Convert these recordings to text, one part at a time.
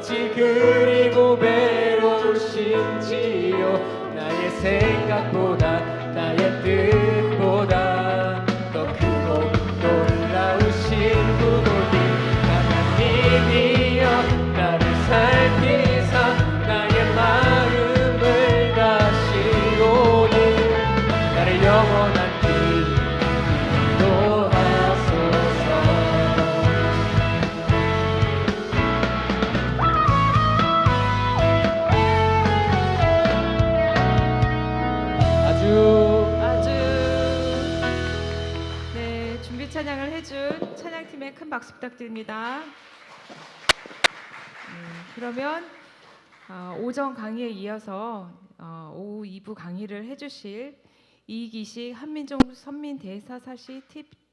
어찌 그리 고배로우신지요. 나의 생각보다 나의 뜻보다 더 크고 놀라우신 부모님 하나님이여, 나를 살피사 나의 마음을 다시오니 나를 영원한 길 인도하소서. 아주 네, 준비 찬양을 해준 찬양팀에 큰 박수 부탁드립니다. 그러면 오전 강의에 이어서 오후 2부 강의를 해주실 이기식 한민족 선민대사사시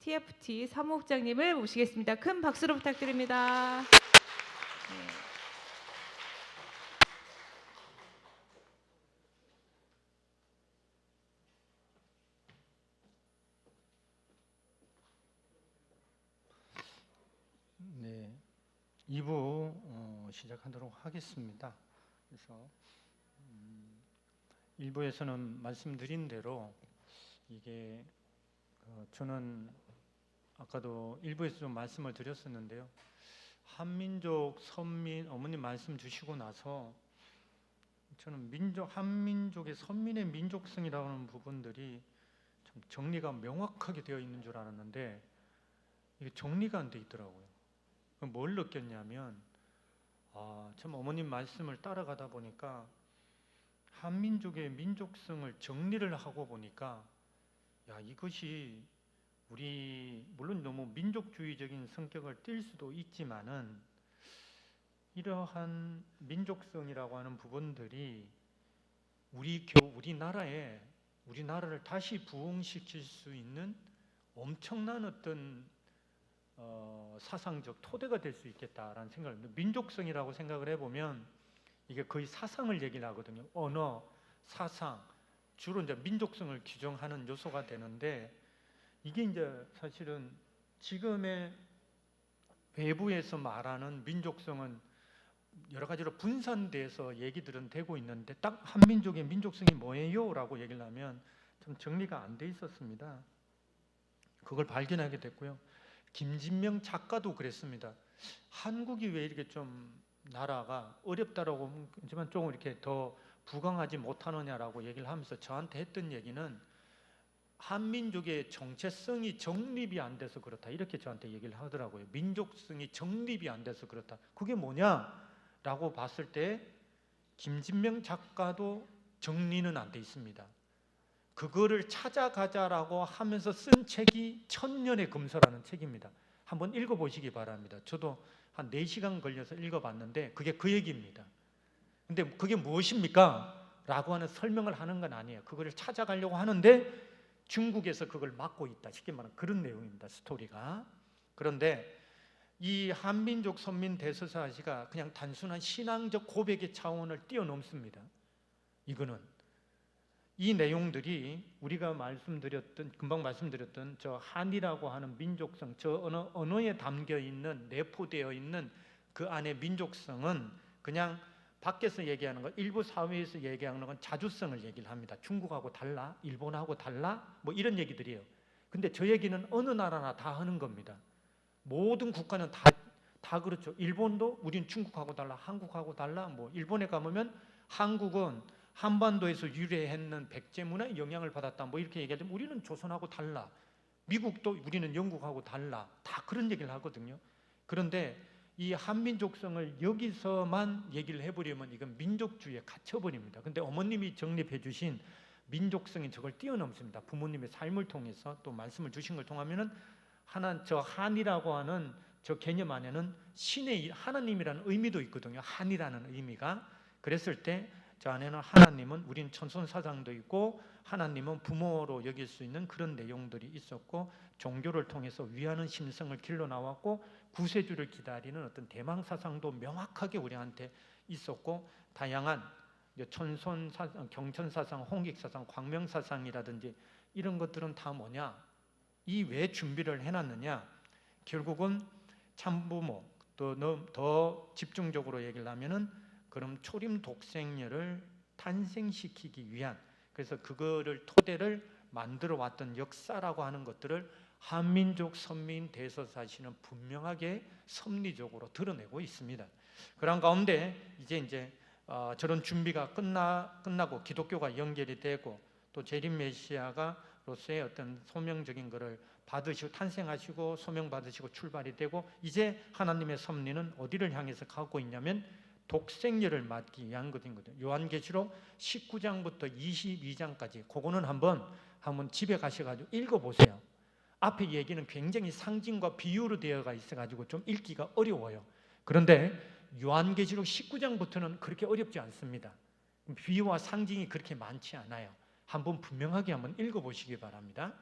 TFT 사무국장님을 모시겠습니다. 큰 박수로 부탁드립니다. 네, 2부 시작하도록 하겠습니다. 그래서 1부에서는 말씀드린 대로 이게 저는 아까도 1부에서 좀 말씀을 드렸었는데요. 한민족, 선민, 어머님 말씀 주시고 나서 저는 한민족의 선민의 민족성이라고 하는 부분들이 참 정리가 명확하게 되어 있는 줄 알았는데 이게 정리가 안 돼 있더라고요. 뭘 느꼈냐면 참 어머님 말씀을 따라가다 보니까 한민족의 민족성을 정리를 하고 보니까 이것이 우리 물론 너무 민족주의적인 성격을 띌 수도 있지만은 이러한 민족성이라고 하는 부분들이 우리나라를 다시 부흥시킬 수 있는 엄청난 어떤 사상적 토대가 될 수 있겠다라는 생각을 합니다. 민족성이라고 생각을 해보면 이게 거의 사상을 얘기를 하거든요. 언어, 사상, 주로 이제 민족성을 규정하는 요소가 되는데 이게 이제 사실은 지금의 외부에서 말하는 민족성은 여러 가지로 분산돼서 얘기들은 되고 있는데 딱 한민족의 민족성이 뭐예요? 라고 얘기를 하면 좀 정리가 안 돼 있었습니다. 그걸 발견하게 됐고요. 김진명 작가도 그랬습니다. 한국이 왜 이렇게 좀 나라가 어렵다라고 하지만 조금 이렇게 더 부강하지 못하느냐라고 얘기를 하면서 저한테 했던 얘기는 한민족의 정체성이 정립이 안 돼서 그렇다 이렇게 저한테 얘기를 하더라고요. 민족성이 정립이 안 돼서 그렇다. 그게 뭐냐라고 봤을 때 김진명 작가도 정리는 안 돼 있습니다. 그거를 찾아가자라고 하면서 쓴 책이 천년의 금서라는 책입니다. 한번 읽어보시기 바랍니다. 저도 한 4시간 걸려서 읽어봤는데 그게 그 얘기입니다. 근데 그게 무엇입니까? 라고 하는 설명을 하는 건 아니에요. 그거를 찾아가려고 하는데 중국에서 그걸 막고 있다. 쉽게 말하면 그런 내용입니다. 스토리가. 그런데 이 한민족 선민 대서사시가 그냥 단순한 신앙적 고백의 차원을 뛰어넘습니다. 이거는 이 내용들이 우리가 금방 말씀드렸던 저 한이라고 하는 민족성, 저 언어에 담겨 있는, 내포되어 있는 그 안에 민족성은 그냥 밖에서 얘기하는 것, 일부 사회에서 얘기하는 건 자주성을 얘기를 합니다. 중국하고 달라, 일본하고 달라, 뭐 이런 얘기들이에요. 근데 저 얘기는 어느 나라나 다 하는 겁니다. 모든 국가는 다 그렇죠. 일본도 우린 중국하고 달라, 한국하고 달라. 뭐 일본에 가보면 한국은 한반도에서 유래했는 백제 문화의 영향을 받았다. 뭐 이렇게 얘기하지만 우리는 조선하고 달라. 미국도 우리는 영국하고 달라. 다 그런 얘기를 하거든요. 그런데 이 한민족성을 여기서만 얘기를 해버리면 이건 민족주의에 갇혀버립니다. 근데 어머님이 정립해 주신 민족성이 저걸 뛰어넘습니다. 부모님의 삶을 통해서 또 말씀을 주신 걸 통하면은 저 한이라고 하는 저 개념 안에는 신의 하나님이라는 의미도 있거든요. 한이라는 의미가. 그랬을 때 저 안에는 하나님은 우린 천선 사상도 있고 하나님은 부모로 여길 수 있는 그런 내용들이 있었고 종교를 통해서 위하는 심성을 길러 나왔고 구세주를 기다리는 어떤 대망 사상도 명확하게 우리한테 있었고 다양한 천선 사상, 경천 사상, 홍익 사상, 광명 사상이라든지 이런 것들은 다 뭐냐? 이 왜 준비를 해놨느냐? 결국은 참부모, 더 집중적으로 얘기를 하면은 그럼 초림 독생녀를 탄생시키기 위한, 그래서 그거를 토대를 만들어 왔던 역사라고 하는 것들을 한민족 선민 대서사시는 분명하게 섭리적으로 드러내고 있습니다. 그런 가운데 이제 저런 준비가 끝나고 기독교가 연결이 되고 또 재림 메시아가로서의 어떤 소명적인 것을 받으시고 탄생하시고 소명 받으시고 출발이 되고 이제 하나님의 섭리는 어디를 향해서 가고 있냐면 독생녀를 맞기 위한 것인 거죠. 요한계시록 19장부터 22장까지 그거는 한번 집에 가셔가지고 읽어보세요. 앞에 얘기는 굉장히 상징과 비유로 되어가 있어가지고 좀 읽기가 어려워요. 그런데 요한계시록 19장부터는 그렇게 어렵지 않습니다. 비유와 상징이 그렇게 많지 않아요. 한번 분명하게 한번 읽어보시기 바랍니다.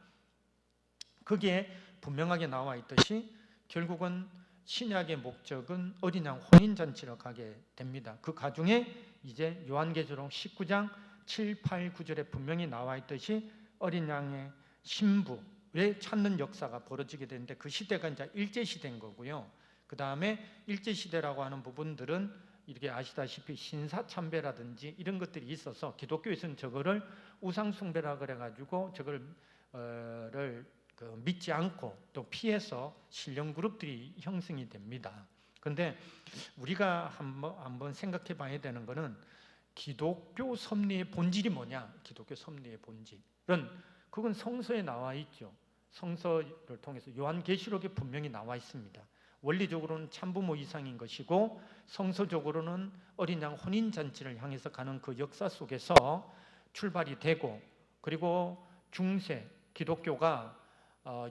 거기에 분명하게 나와 있듯이 결국은 신약의 목적은 어린 양 혼인잔치로 가게 됩니다. 그 가중에 이제 요한계시록 19장 7, 8, 9절에 분명히 나와 있듯이 어린 양의 신부를 찾는 역사가 벌어지게 되는데 그 시대가 이제 일제시대인 거고요. 그 다음에 일제시대라고 하는 부분들은 이렇게 아시다시피 신사참배라든지 이런 것들이 있어서 기독교에서는 저거를 우상숭배라 그래가지고 저걸 믿지 않고 또 피해서 신령 그룹들이 형성이 됩니다. 그런데 우리가 한번 생각해 봐야 되는 것은 기독교 섭리의 본질이 뭐냐? 기독교 섭리의 본질은 그건 성서에 나와 있죠. 성서를 통해서 요한계시록에 분명히 나와 있습니다. 원리적으로는 참부모 이상인 것이고 성서적으로는 어린 양 혼인잔치를 향해서 가는 그 역사 속에서 출발이 되고, 그리고 중세 기독교가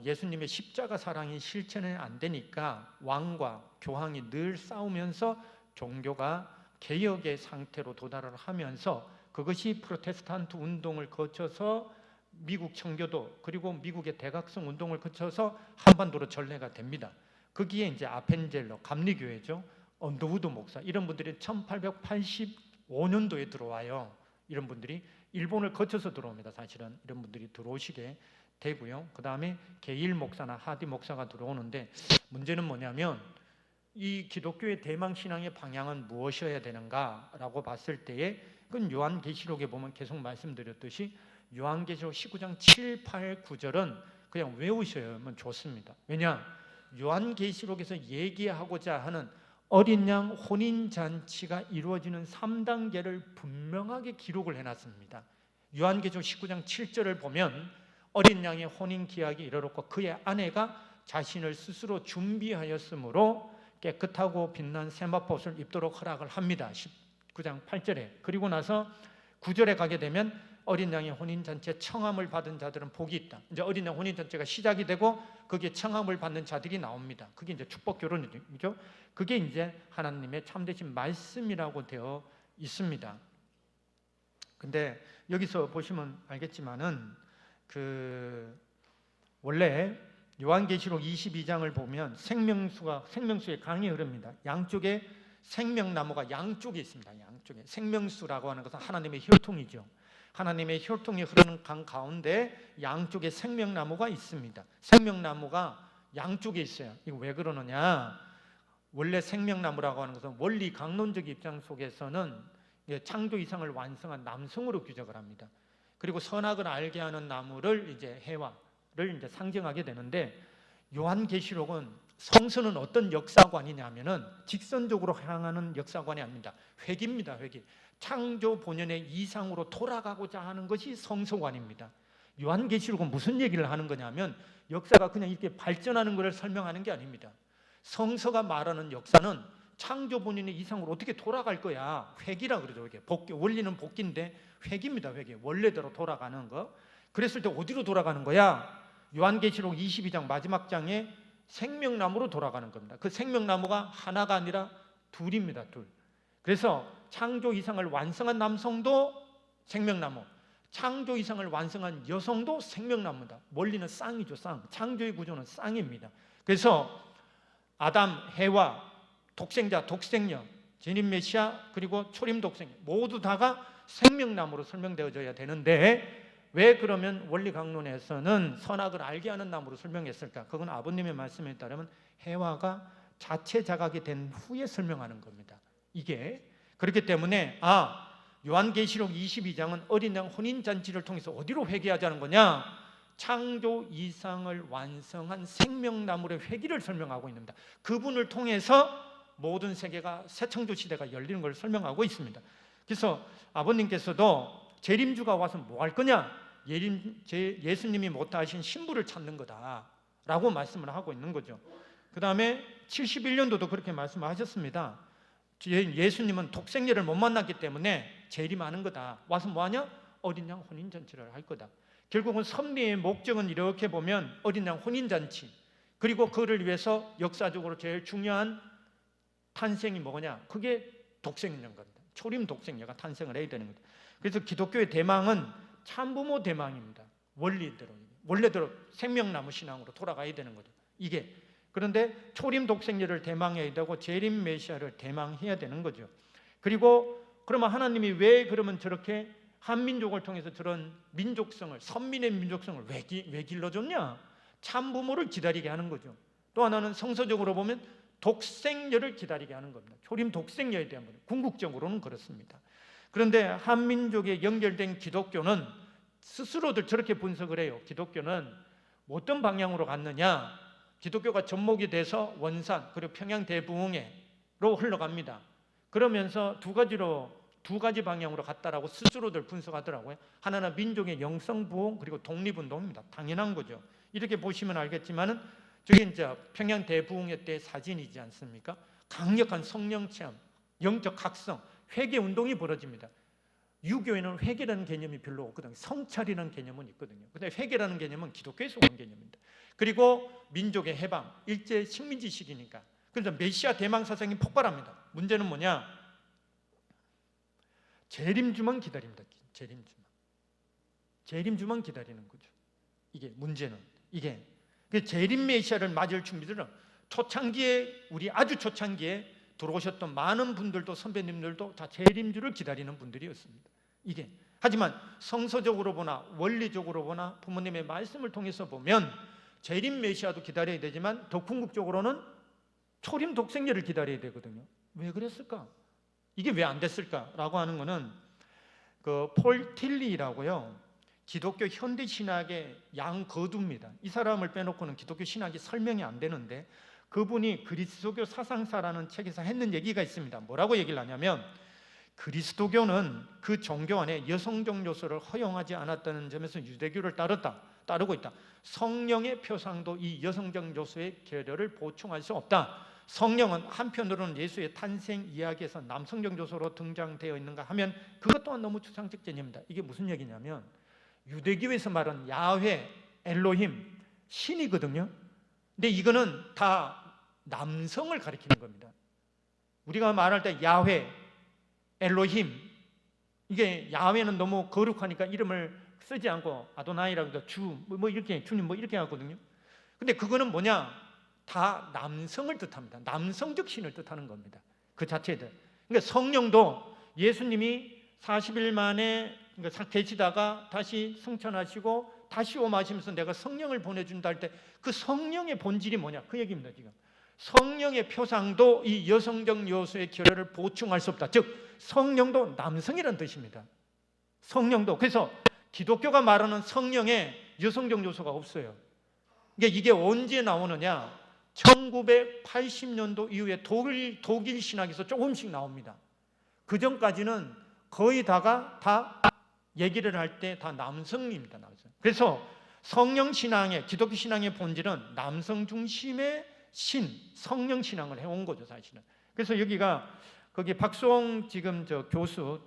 예수님의 십자가 사랑이 실천이 안 되니까 왕과 교황이 늘 싸우면서 종교가 개혁의 상태로 도달을 하면서 그것이 프로테스탄트 운동을 거쳐서 미국 청교도 그리고 미국의 대각성 운동을 거쳐서 한반도로 전래가 됩니다. 거기에 이제 아펜젤러 감리교회죠. 언더우드 목사 이런 분들이 1885년도에 들어와요. 이런 분들이 일본을 거쳐서 들어옵니다. 사실은 이런 분들이 들어오시게 되고요. 그 다음에 게일 목사나 하디 목사가 들어오는데 문제는 뭐냐면 이 기독교의 대망 신앙의 방향은 무엇이어야 되는가라고 봤을 때에 그건 요한계시록에 보면 계속 말씀드렸듯이 요한계시록 19장 7, 8, 9절은 그냥 외우셔야만 좋습니다. 왜냐? 요한계시록에서 얘기하고자 하는 어린 양 혼인잔치가 이루어지는 3단계를 분명하게 기록을 해놨습니다. 요한계시록 19장 7절을 보면 어린 양의 혼인 기약이 이르렀고 그의 아내가 자신을 스스로 준비하였으므로 깨끗하고 빛난 세마포옷을 입도록 허락을 합니다. 19장 8절에. 그리고 나서 9절에 가게 되면 어린 양의 혼인잔치에 청함을 받은 자들은 복이 있다. 이제 어린 양 혼인잔치가 시작이 되고 거기에 청함을 받는 자들이 나옵니다. 그게 이제 축복 결혼이죠. 그게 이제 하나님의 참되신 말씀이라고 되어 있습니다. 근데 여기서 보시면 알겠지만은 원래 요한계시록 22장을 보면 생명수의 강이 흐릅니다. 양쪽에 생명나무가 양쪽에 있습니다. 양쪽에 생명수라고 하는 것은 하나님의 혈통이죠. 하나님의 혈통이 흐르는 강 가운데 양쪽에 생명나무가 있습니다. 생명나무가 양쪽에 있어요. 이거 왜 그러느냐? 원래 생명나무라고 하는 것은 원리 강론적 입장 속에서는 창조 이상을 완성한 남성으로 규정을 합니다. 그리고 선악을 알게 하는 나무를 이제 해와를 이제 상징하게 되는데 요한계시록은 성서는 어떤 역사관이냐면은 직선적으로 향하는 역사관이 아닙니다. 회기입니다. 회기. 창조 본연의 이상으로 돌아가고자 하는 것이 성서관입니다. 요한계시록은 무슨 얘기를 하는 거냐면 역사가 그냥 이렇게 발전하는 것을 설명하는 게 아닙니다. 성서가 말하는 역사는 창조 본연의 이상으로 어떻게 돌아갈 거야. 회기라 그러죠. 이게 복귀, 원리는 복귀인데 회기입니다. 회기. 원래대로 돌아가는 거. 그랬을 때 어디로 돌아가는 거야? 요한계시록 22장 마지막 장에 생명나무로 돌아가는 겁니다. 그 생명나무가 하나가 아니라 둘입니다. 둘. 그래서 창조 이상을 완성한 남성도 생명나무, 창조 이상을 완성한 여성도 생명나무다. 원리는 쌍이죠. 쌍. 창조의 구조는 쌍입니다. 그래서 아담, 해와, 독생자, 독생녀, 재림 메시아 그리고 초림 독생녀 모두 다가 생명나무로 설명되어져야 되는데 왜 그러면 원리 강론에서는 선악을 알게 하는 나무로 설명했을까? 그건 아버님의 말씀에 따르면 해와가 자체 자각이 된 후에 설명하는 겁니다. 이게 그렇기 때문에 요한계시록 22장은 어린 양 혼인잔치를 통해서 어디로 회개하자는 거냐? 창조 이상을 완성한 생명나물의 회귀를 설명하고 있습니다. 그분을 통해서 모든 세계가 새 창조 시대가 열리는 걸 설명하고 있습니다. 그래서 아버님께서도 재림주가 와서 뭐 할 거냐? 예수님이 못하신 신부를 찾는 거다라고 말씀을 하고 있는 거죠. 그 다음에 71년도도 그렇게 말씀하셨습니다. 예수님은 독생녀를 못 만났기 때문에 재림하는 거다. 와서 뭐하냐? 어린 양 혼인잔치를 할 거다. 결국은 섭리의 목적은 이렇게 보면 어린 양 혼인잔치, 그리고 그를 위해서 역사적으로 제일 중요한 탄생이 뭐냐? 그게 독생녀인 겁니다. 초림 독생녀가 탄생을 해야 되는 거죠. 그래서 기독교의 대망은 참부모 대망입니다. 원래대로 생명나무 신앙으로 돌아가야 되는 거죠. 이게 그런데 초림 독생녀를 대망해야 되고 재림 메시아를 대망해야 되는 거죠. 그리고 그러면 하나님이 왜 그러면 저렇게 한민족을 통해서 저런 민족성을, 선민의 민족성을 왜 길러줬냐? 참부모를 기다리게 하는 거죠. 또 하나는 성서적으로 보면 독생녀를 기다리게 하는 겁니다. 초림 독생녀에 대한 거예요. 궁극적으로는 그렇습니다. 그런데 한민족에 연결된 기독교는 스스로들 저렇게 분석을 해요. 기독교는 어떤 방향으로 갔느냐? 기독교가 접목이 돼서 원산 그리고 평양 대부흥회로 흘러갑니다. 그러면서 두 가지 방향으로 갔다라고 스스로들 분석하더라고요. 하나는 민족의 영성 부흥 그리고 독립운동입니다. 당연한 거죠. 이렇게 보시면 알겠지만은 저게 이제 평양 대부흥회 때 사진이지 않습니까? 강력한 성령 체험, 영적 각성, 회개 운동이 벌어집니다. 유교에는 회개라는 개념이 별로 없거든요. 성찰이라는 개념은 있거든요. 근데 회개라는 개념은 기독교에서 온 개념입니다. 그리고 민족의 해방, 일제 식민지 시기니까. 그래서 메시아 대망 사상이 폭발합니다. 문제는 뭐냐? 재림주만 기다립니다. 재림주만 기다리는 거죠. 이게 문제는 이게 재림 메시아를 맞을 준비들은 초창기에 아주 초창기에 들어오셨던 많은 분들도 선배님들도 다 재림주를 기다리는 분들이었습니다. 이게 하지만 성서적으로 보나 원리적으로 보나 부모님의 말씀을 통해서 보면 재림 메시아도 기다려야 되지만 더 궁극적으로는 초림 독생녀를 기다려야 되거든요. 왜 그랬을까? 이게 왜 안 됐을까라고 하는 거는 폴 틸리라고요. 기독교 현대 신학의 양거두입니다. 이 사람을 빼놓고는 기독교 신학이 설명이 안 되는데 그분이 그리스도교 사상사라는 책에서 했는 얘기가 있습니다. 뭐라고 얘기를 하냐면 그리스도교는 그 종교 안에 여성적 요소를 허용하지 않았다는 점에서 유대교를 따르고 있다. 성령의 표상도 이 여성적 요소의 결여를 보충할 수 없다. 성령은 한편으로는 예수의 탄생 이야기에서 남성적 요소로 등장되어 있는가 하면 그것 또한 너무 추상적 개념입니다. 이게 무슨 얘기냐면 유대교에서 말하는 야훼, 엘로힘, 신이거든요. 근데 이거는 다 남성을 가리키는 겁니다. 우리가 말할 때 야훼, 엘로힘, 이게 야훼는 너무 거룩하니까 이름을 쓰지 않고 아도나이라고 주, 이렇게 주님 이렇게 하거든요. 근데 그거는 뭐냐? 다 남성을 뜻합니다. 남성적 신을 뜻하는 겁니다. 그 자체들. 그러니까 성령도 예수님이 40일 만에 계시다가 다시 승천하시고 다시 오마시면서 내가 성령을 보내준다 할 때 그 성령의 본질이 뭐냐? 그 얘기입니다. 지금 성령의 표상도 이 여성적 요소의 결여를 보충할 수 없다. 즉 성령도 남성이라는 뜻입니다. 성령도. 그래서 기독교가 말하는 성령에 여성적 요소가 없어요. 그러니까 이게 언제 나오느냐? 1980년도 이후에 독일 신학에서 조금씩 나옵니다. 그 전까지는 거의 다 얘기를 할 때 다 남성입니다. 남성. 그래서 성령 신앙의 기독교 신앙의 본질은 남성 중심의 성령 신앙을 해온 거죠, 사실은. 그래서 여기가 거기 박수홍 지금 교수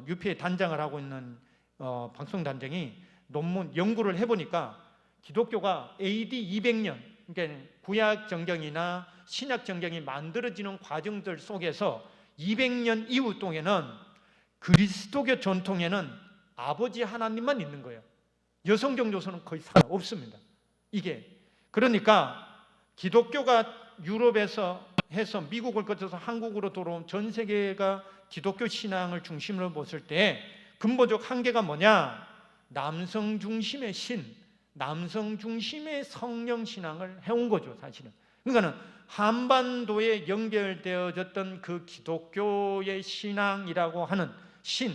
UP의 단장을 하고 있는 박수홍 단장이 논문 연구를 해보니까 기독교가 AD 200년, 그러니까 구약 정경이나 신약 정경이 만들어지는 과정들 속에서 200년 이후 동에는 그리스도교 전통에는 아버지 하나님만 있는 거예요. 여성적 요소는 거의 없습니다. 이게 그러니까 기독교가 유럽에서 해서 미국을 거쳐서 한국으로 들어온 전 세계가 기독교 신앙을 중심으로 봤을 때 근본적 한계가 뭐냐? 남성 중심의 남성 중심의 성령 신앙을 해온 거죠, 사실은. 그러니까는 한반도에 연결되어졌던 그 기독교의 신앙이라고 하는 신,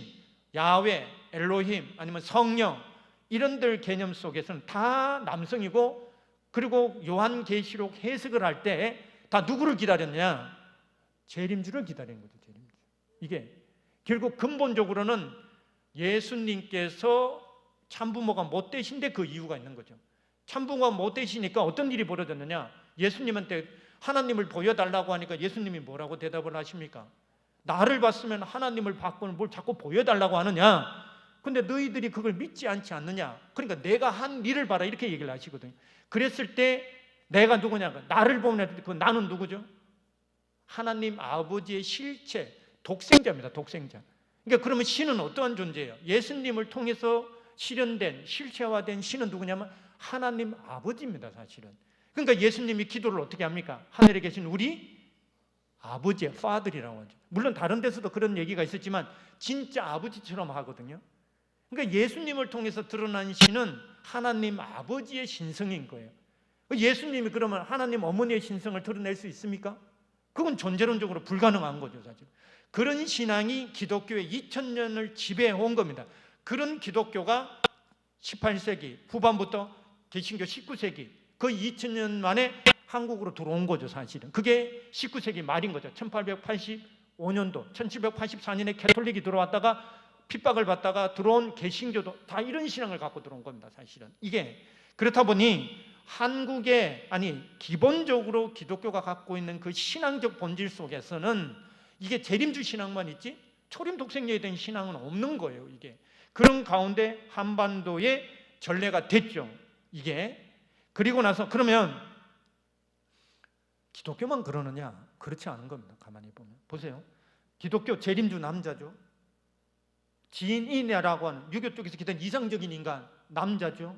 야훼, 엘로힘 아니면 성령 이런들 개념 속에서는 다 남성이고, 그리고 요한계시록 해석을 할 때 다 누구를 기다렸냐? 재림주를 기다린 거죠. 재림주. 이게 결국 근본적으로는 예수님께서 참부모가 못 되신데 그 이유가 있는 거죠. 참부모가 못 되시니까 어떤 일이 벌어졌느냐? 예수님한테 하나님을 보여달라고 하니까 예수님이 뭐라고 대답을 하십니까? 나를 봤으면 하나님을 봤고는 뭘 자꾸 보여달라고 하느냐? 근데 너희들이 그걸 믿지 않지 않느냐? 그러니까 내가 한 일을 봐라 이렇게 얘기를 하시거든요. 그랬을 때 내가 누구냐? 나를 보면 그 나는 누구죠? 하나님 아버지의 실체, 독생자입니다. 독생자. 그러니까 그러면 신은 어떠한 존재예요? 예수님을 통해서 실현된, 실체화된 신은 누구냐면 하나님 아버지입니다. 사실은. 그러니까 예수님이 기도를 어떻게 합니까? 하늘에 계신 우리 아버지의 Father이라고 하죠. 물론 다른 데서도 그런 얘기가 있었지만 진짜 아버지처럼 하거든요. 그러니까 예수님을 통해서 드러난 신은 하나님 아버지의 신성인 거예요. 예수님이 그러면 하나님 어머니의 신성을 드러낼 수 있습니까? 그건 존재론적으로 불가능한 거죠, 사실. 그런 신앙이 기독교의 2000년을 지배해온 겁니다. 그런 기독교가 18세기 후반부터 개신교 19세기 거의 2000년 만에 한국으로 들어온 거죠, 사실은. 그게 19세기 말인 거죠. 1885년도, 1784년에 캐톨릭이 들어왔다가 핍박을 받다가 들어온 개신교도 다 이런 신앙을 갖고 들어온 겁니다, 사실은. 이게 그렇다 보니 한국의 기본적으로 기독교가 갖고 있는 그 신앙적 본질 속에서는 이게 재림주 신앙만 있지 초림 독생자에 대한 신앙은 없는 거예요. 이게 그런 가운데 한반도에 전례가 됐죠. 이게 그리고 나서 그러면 기독교만 그러느냐? 그렇지 않은 겁니다. 가만히 보면 보세요. 기독교 재림주 남자죠. 지인이라고 하는 유교 쪽에서 기다린 이상적인 인간 남자죠.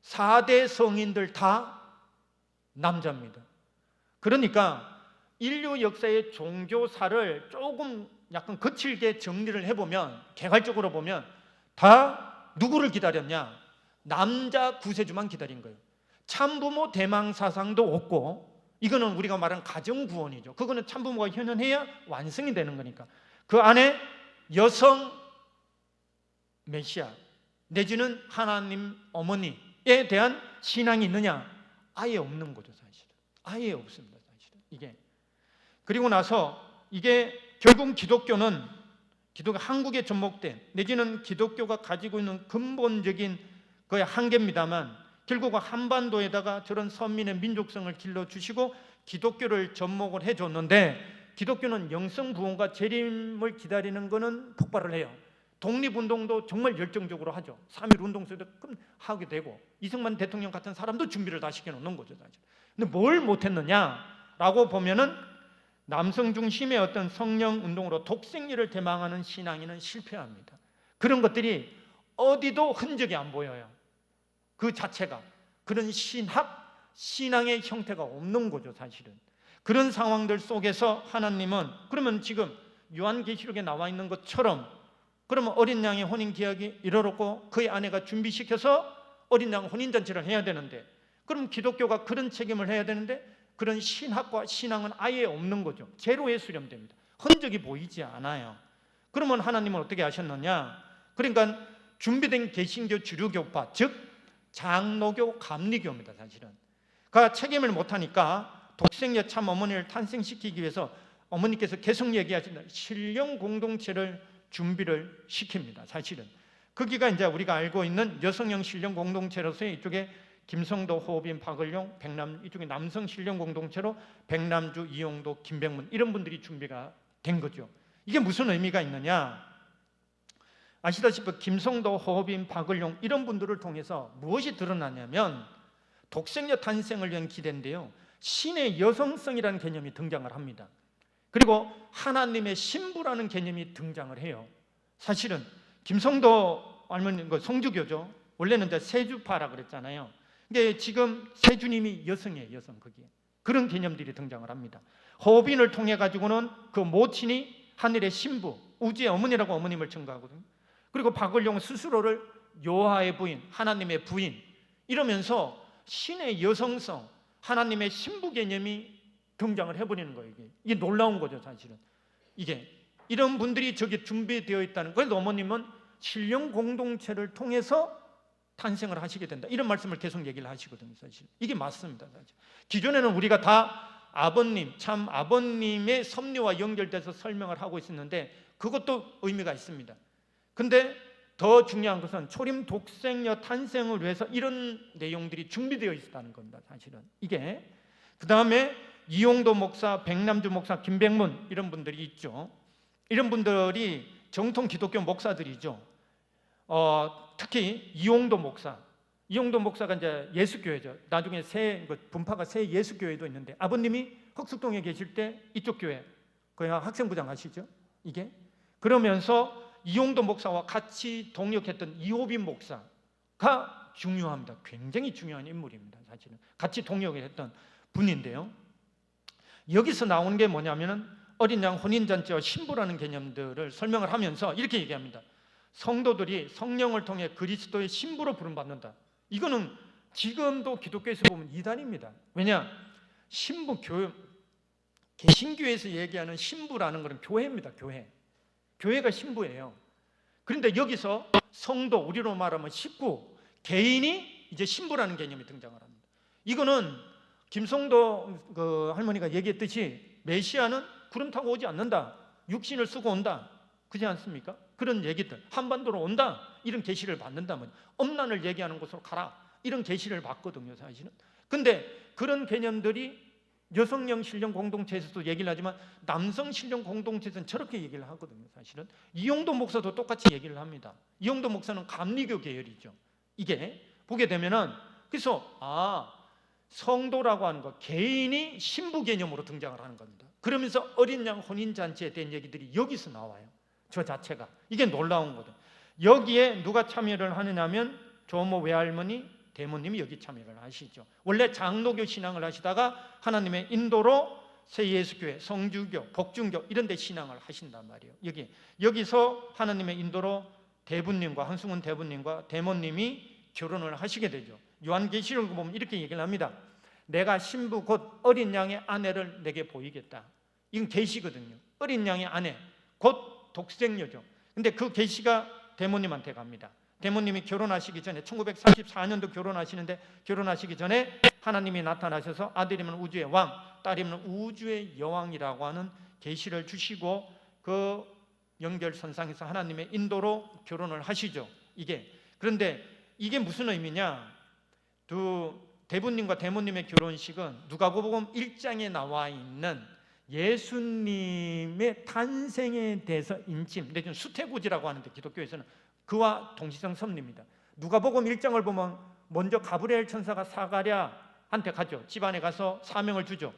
4대 성인들 다 남자입니다. 그러니까 인류 역사의 종교사를 조금 약간 거칠게 정리를 해보면, 개괄적으로 보면 다 누구를 기다렸냐? 남자 구세주만 기다린 거예요. 참부모 대망 사상도 없고, 이거는 우리가 말하는 가정구원이죠. 그거는 참부모가 현현해야 완성이 되는 거니까. 그 안에 여성 메시아 내지는 하나님 어머니에 대한 신앙이 있느냐? 아예 없는 거죠, 사실은. 아예 없습니다, 사실은. 이게 그리고 나서 이게 결국 기독교는 한국에 접목된 내지는 기독교가 가지고 있는 근본적인 거의 한계입니다만, 결국은 한반도에다가 저런 선민의 민족성을 길러주시고 기독교를 접목을 해줬는데, 기독교는 영성부원과 재림을 기다리는 것은 폭발을 해요. 독립운동도 정말 열정적으로 하죠. 3.1 운동 속에도 하게 되고, 이승만 대통령 같은 사람도 준비를 다 시켜놓는 거죠, 사실. 근데 뭘 못했느냐라고 보면은 남성 중심의 어떤 성령 운동으로 독생리를 대망하는 신앙에는 실패합니다. 그런 것들이 어디도 흔적이 안 보여요. 그 자체가 그런 신앙의 형태가 없는 거죠, 사실은. 그런 상황들 속에서 하나님은 그러면 지금 요한계시록에 나와 있는 것처럼 그러면 어린 양의 혼인 계약이 이르렀고 그의 아내가 준비시켜서 어린 양 혼인잔치를 해야 되는데, 그럼 기독교가 그런 책임을 해야 되는데 그런 신학과 신앙은 아예 없는 거죠. 제로에 수렴됩니다. 흔적이 보이지 않아요. 그러면 하나님은 어떻게 하셨느냐? 그러니까 준비된 개신교 주류교파, 즉 장로교, 감리교입니다, 사실은. 그 책임을 못하니까 독생자 참 어머니를 탄생시키기 위해서 어머니께서 계속 얘기하신다. 신령 공동체를 준비를 시킵니다, 사실은. 거기가 이제 우리가 알고 있는 여성형 신령 공동체로서의 이쪽에 김성도, 호빈, 박을용, 백남, 이쪽에 남성 신령 공동체로 백남주, 이용도, 김백문 이런 분들이 준비가 된 거죠. 이게 무슨 의미가 있느냐? 아시다시피 김성도, 호빈, 박을용 이런 분들을 통해서 무엇이 드러나냐면 독생자 탄생을 위한 기대인데요, 신의 여성성이라는 개념이 등장을 합니다. 그리고 하나님의 신부라는 개념이 등장을 해요. 사실은 김성도 알면 성주교죠. 원래는 이제 세주파라 그랬잖아요. 근데 지금 세주님이 여성이에요, 여성. 그게 그런 개념들이 등장을 합니다. 호빈을 통해 가지고는 그 모친이 하늘의 신부, 우주의 어머니라고 어머님을 증거하거든요. 그리고 박을용 스스로를 여호와의 부인, 하나님의 부인 이러면서 신의 여성성, 하나님의 신부 개념이 등장을 해버리는 거예요. 이게 놀라운 거죠, 사실은. 이게 이런 분들이 저기 준비되어 있다는 거예요. 어머님은 신령 공동체를 통해서 탄생을 하시게 된다, 이런 말씀을 계속 얘기를 하시거든요. 사실 이게 맞습니다. 사실 기존에는 우리가 다 아버님, 참 아버님의 섭리와 연결돼서 설명을 하고 있었는데 그것도 의미가 있습니다. 근데 더 중요한 것은 초림 독생녀 탄생을 위해서 이런 내용들이 준비되어 있었다는 겁니다. 사실은 이게 그 다음에 이용도 목사, 백남주 목사, 김백문 이런 분들이 있죠. 이런 분들이 정통 기독교 목사들이죠. 특히 이용도 목사가 이제 예수교회죠. 나중에 분파가 새 예수교회도 있는데 아버님이 흑석동에 계실 때 이쪽 교회 그냥 학생부장 하시죠. 이게 그러면서 이용도 목사와 같이 동역했던 이호빈 목사가 중요합니다. 굉장히 중요한 인물입니다. 사실은 같이 동역을 했던 분인데요. 여기서 나오는 게 뭐냐면은 어린 양 혼인잔치와 신부라는 개념들을 설명을 하면서 이렇게 얘기합니다. 성도들이 성령을 통해 그리스도의 신부로 부름받는다. 이거는 지금도 기독교에서 보면 이단입니다. 왜냐? 신부 교회, 개신교에서 얘기하는 신부라는 것은 교회입니다. 교회가 신부예요. 그런데 여기서 성도, 우리로 말하면 식구, 개인이 이제 신부라는 개념이 등장을 합니다. 이거는 김성도 할머니가 얘기했듯이 메시아는 구름 타고 오지 않는다, 육신을 쓰고 온다, 그렇지 않습니까? 그런 얘기들, 한반도로 온다, 이런 계시를 받는다면 엄난을 얘기하는 곳으로 가라, 이런 계시를 받거든요. 사실은. 근데 그런 개념들이 여성령 신령 공동체에서도 얘기를 하지만 남성 신령 공동체에서는 저렇게 얘기를 하거든요. 사실은 이용도 목사도 똑같이 얘기를 합니다. 이용도 목사는 감리교 계열이죠. 이게 보게 되면은 그래서 성도라고 하는 것, 개인이 신부 개념으로 등장을 하는 겁니다. 그러면서 어린 양 혼인잔치에 대한 얘기들이 여기서 나와요. 저 자체가 이게 놀라운 거죠. 여기에 누가 참여를 하느냐면 조모 외할머니, 대모님이 여기 참여를 하시죠. 원래 장로교 신앙을 하시다가 하나님의 인도로 새 예수교회, 성주교, 복중교 이런 데 신앙을 하신단 말이에요. 여기서 하나님의 인도로 대부님과 한승훈 대부님과 대모님이 결혼을 하시게 되죠. 요한계시록을 보면 이렇게 얘기를 합니다. 내가 신부 곧 어린 양의 아내를 내게 보이겠다. 이건 계시거든요. 어린 양의 아내 곧 독생녀죠. 근데 그 계시가 대모님한테 갑니다. 대모님이 결혼하시기 전에 1944년도 결혼하시는데 결혼하시기 전에 하나님이 나타나셔서 아들이면 우주의 왕, 딸이면 우주의 여왕이라고 하는 계시를 주시고 그 연결선상에서 하나님의 인도로 결혼을 하시죠. 그런데 이게 무슨 의미냐? 대부님과 대모님의 결혼식은 누가복음 1장에 나와 있는 예수님의 탄생에 대해서 인침, 내지는 수태고지라고 하는데 기독교에서는 그와 동시성 섭리입니다. 누가복음 1장을 보면 먼저 가브리엘 천사가 사가랴한테 가죠. 집안에 가서 사명을 주죠.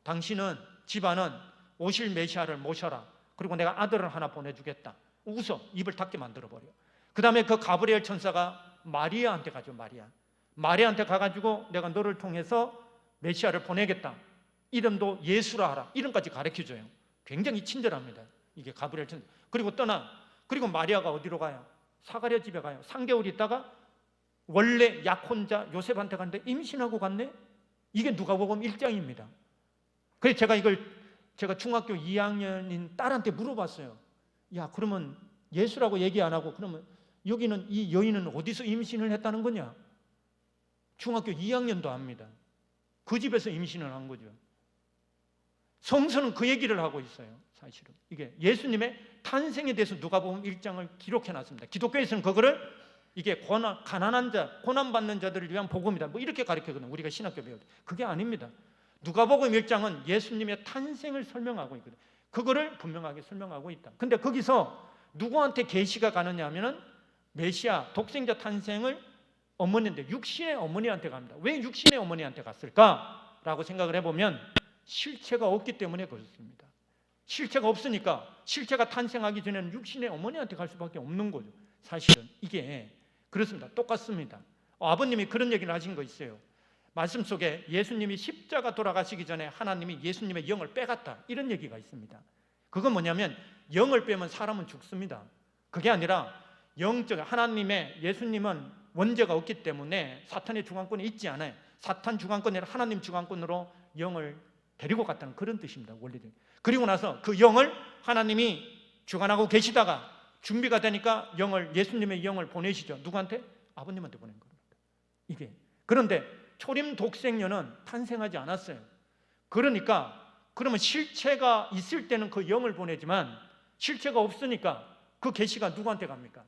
당신은 집안은 오실 메시아를 모셔라. 그리고 내가 아들을 하나 보내주겠다. 웃어. 입을 닫게 만들어버려. 그 다음에 그 가브리엘 천사가 마리아한테 가죠. 마리아한테 가가지고 내가 너를 통해서 메시아를 보내겠다. 이름도 예수라 하라. 이름까지 가르쳐줘요. 굉장히 친절합니다. 이게 가브리엘 천사. 그리고 마리아가 어디로 가요? 사가랴 집에 가요. 3개월 있다가 원래 약혼자 요셉한테 갔는데 임신하고 갔네? 이게 누가복음 1장입니다. 그래서 제가 중학교 2학년인 딸한테 물어봤어요. 야, 그러면 예수라고 얘기 안 하고 그러면 여기는 이 여인은 어디서 임신을 했다는 거냐? 중학교 2학년도 합니다. 그 집에서 임신을 한 거죠. 성서는 그 얘기를 하고 있어요. 사실은 이게 예수님의 탄생에 대해서 누가복음 1장을 기록해 놨습니다. 기독교에서는 그거를 이게 가난한 자, 고난받는 자들을 위한 복음이다, 뭐 이렇게 가르치거든요. 우리가 신학교 배울 때. 그게 아닙니다. 누가복음 1장은 예수님의 탄생을 설명하고 있거든요. 그거를 분명하게 설명하고 있다. 근데 거기서 누구한테 계시가 가느냐 하면은 메시아 독생자 탄생을 어머니인데 육신의 어머니한테 갑니다. 왜 육신의 어머니한테 갔을까라고 생각을 해보면 실체가 없기 때문에 그렇습니다. 실체가 없으니까 실체가 탄생하기 전에는 육신의 어머니한테 갈 수밖에 없는 거죠. 사실은 이게 그렇습니다. 똑같습니다. 아버님이 그런 얘기를 하신 거 있어요. 말씀 속에 예수님이 십자가 돌아가시기 전에 하나님이 예수님의 영을 빼갔다, 이런 얘기가 있습니다. 그건 뭐냐면 영을 빼면 사람은 죽습니다. 그게 아니라 영적 하나님의 예수님은 원죄가 없기 때문에 사탄의 주관권이 있지 않아요. 사탄 주관권이 아니라 하나님 주관권으로 영을 데리고 갔다는 그런 뜻입니다. 원리적인. 그리고 나서 그 영을 하나님이 주관하고 계시다가 준비가 되니까 예수님의 영을 보내시죠. 누구한테? 아버님한테 보낸 겁니다. 이게. 그런데 초림 독생녀는 탄생하지 않았어요. 그러니까 그러면 실체가 있을 때는 그 영을 보내지만 실체가 없으니까 그 계시가 누구한테 갑니까?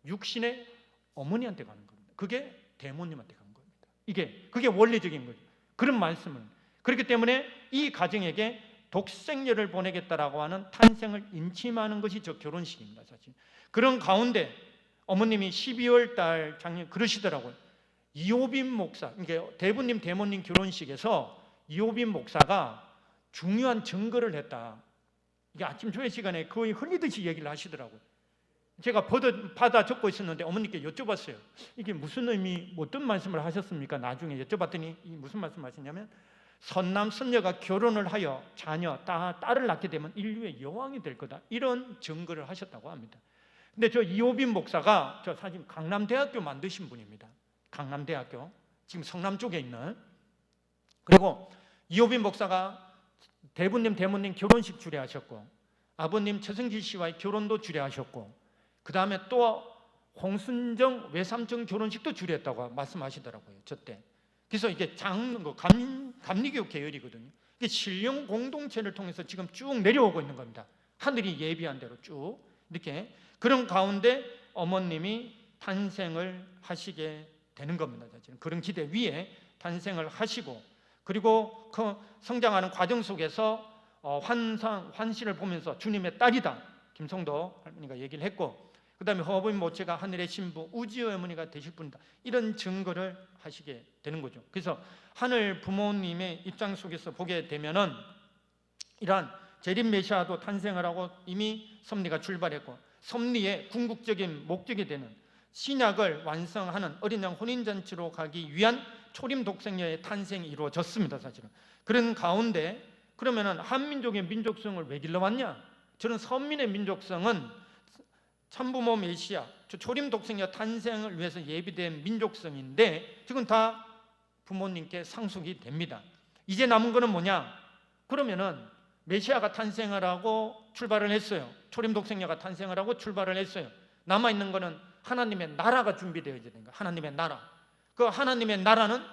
육신의 어머니한테 가는 겁니다. 그게 대모님한테 가는 겁니다. 그게 원리적인 거죠. 그런 말씀을. 그렇기 때문에 이 가정에게 독생녀를 보내겠다라고 하는 탄생을 인침하는 것이 저 결혼식입니다. 사실. 그런 가운데 어머님이 12월 달 작년 그러시더라고요. 이호빈 목사, 그러니까 대부님 대모님 결혼식에서 이호빈 목사가 중요한 증거를 했다. 이게 아침 조회 시간에 거의 흘리듯이 얘기를 하시더라고요. 제가 받아 적고 있었는데 어머니께 여쭤봤어요. 이게 무슨 의미, 어떤 말씀을 하셨습니까? 나중에 여쭤봤더니 무슨 말씀 하셨냐면 선남 선녀가 결혼을 하여 자녀, 딸을 낳게 되면 인류의 여왕이 될 거다. 이런 증거를 하셨다고 합니다. 근데 저 이호빈 목사가 저 사실 강남대학교 만드신 분입니다. 강남대학교 지금 성남 쪽에 있는. 그리고 이호빈 목사가 대부님 대모님 결혼식 주례하셨고 아버님 최승길 씨와의 결혼도 주례하셨고 그 다음에 또 홍순정 외삼촌 결혼식도 주례했다고 말씀하시더라고요. 저때. 그래서 이게 감리교 계열이거든요. 이게 신령 공동체를 통해서 지금 쭉 내려오고 있는 겁니다. 하늘이 예비한 대로 쭉 이렇게. 그런 가운데 어머님이 탄생을 하시게 되는 겁니다. 그런 기대 위에 탄생을 하시고 그리고 그 성장하는 과정 속에서 환시를 보면서 주님의 딸이다. 김성도 할머니가 얘기를 했고 그 다음에 허부인 모체가 하늘의 신부 우지의 어머니가 되실 분이다. 이런 증거를 하시게 되는 거죠. 그래서 하늘 부모님의 입장 속에서 보게 되면은 이러한 재림 메시아도 탄생을 하고 이미 섭리가 출발했고 섭리의 궁극적인 목적이 되는 신약을 완성하는 어린 양 혼인잔치로 가기 위한 초림 독생녀의 탄생이 이루어졌습니다. 사실은. 그런 가운데 그러면은 한민족의 민족성을 왜 길러왔냐? 저는 선민의 민족성은 참부모 메시아, 초림 독생녀 탄생을 위해서 예비된 민족성인데 지금 다 부모님께 상속이 됩니다. 이제 남은 거는 뭐냐? 그러면은 메시아가 탄생을 하고 출발을 했어요. 초림 독생녀가 탄생을 하고 출발을 했어요. 남아있는 거는 하나님의 나라가 준비되어야 되는 거예요. 하나님의 나라. 그 하나님의 나라는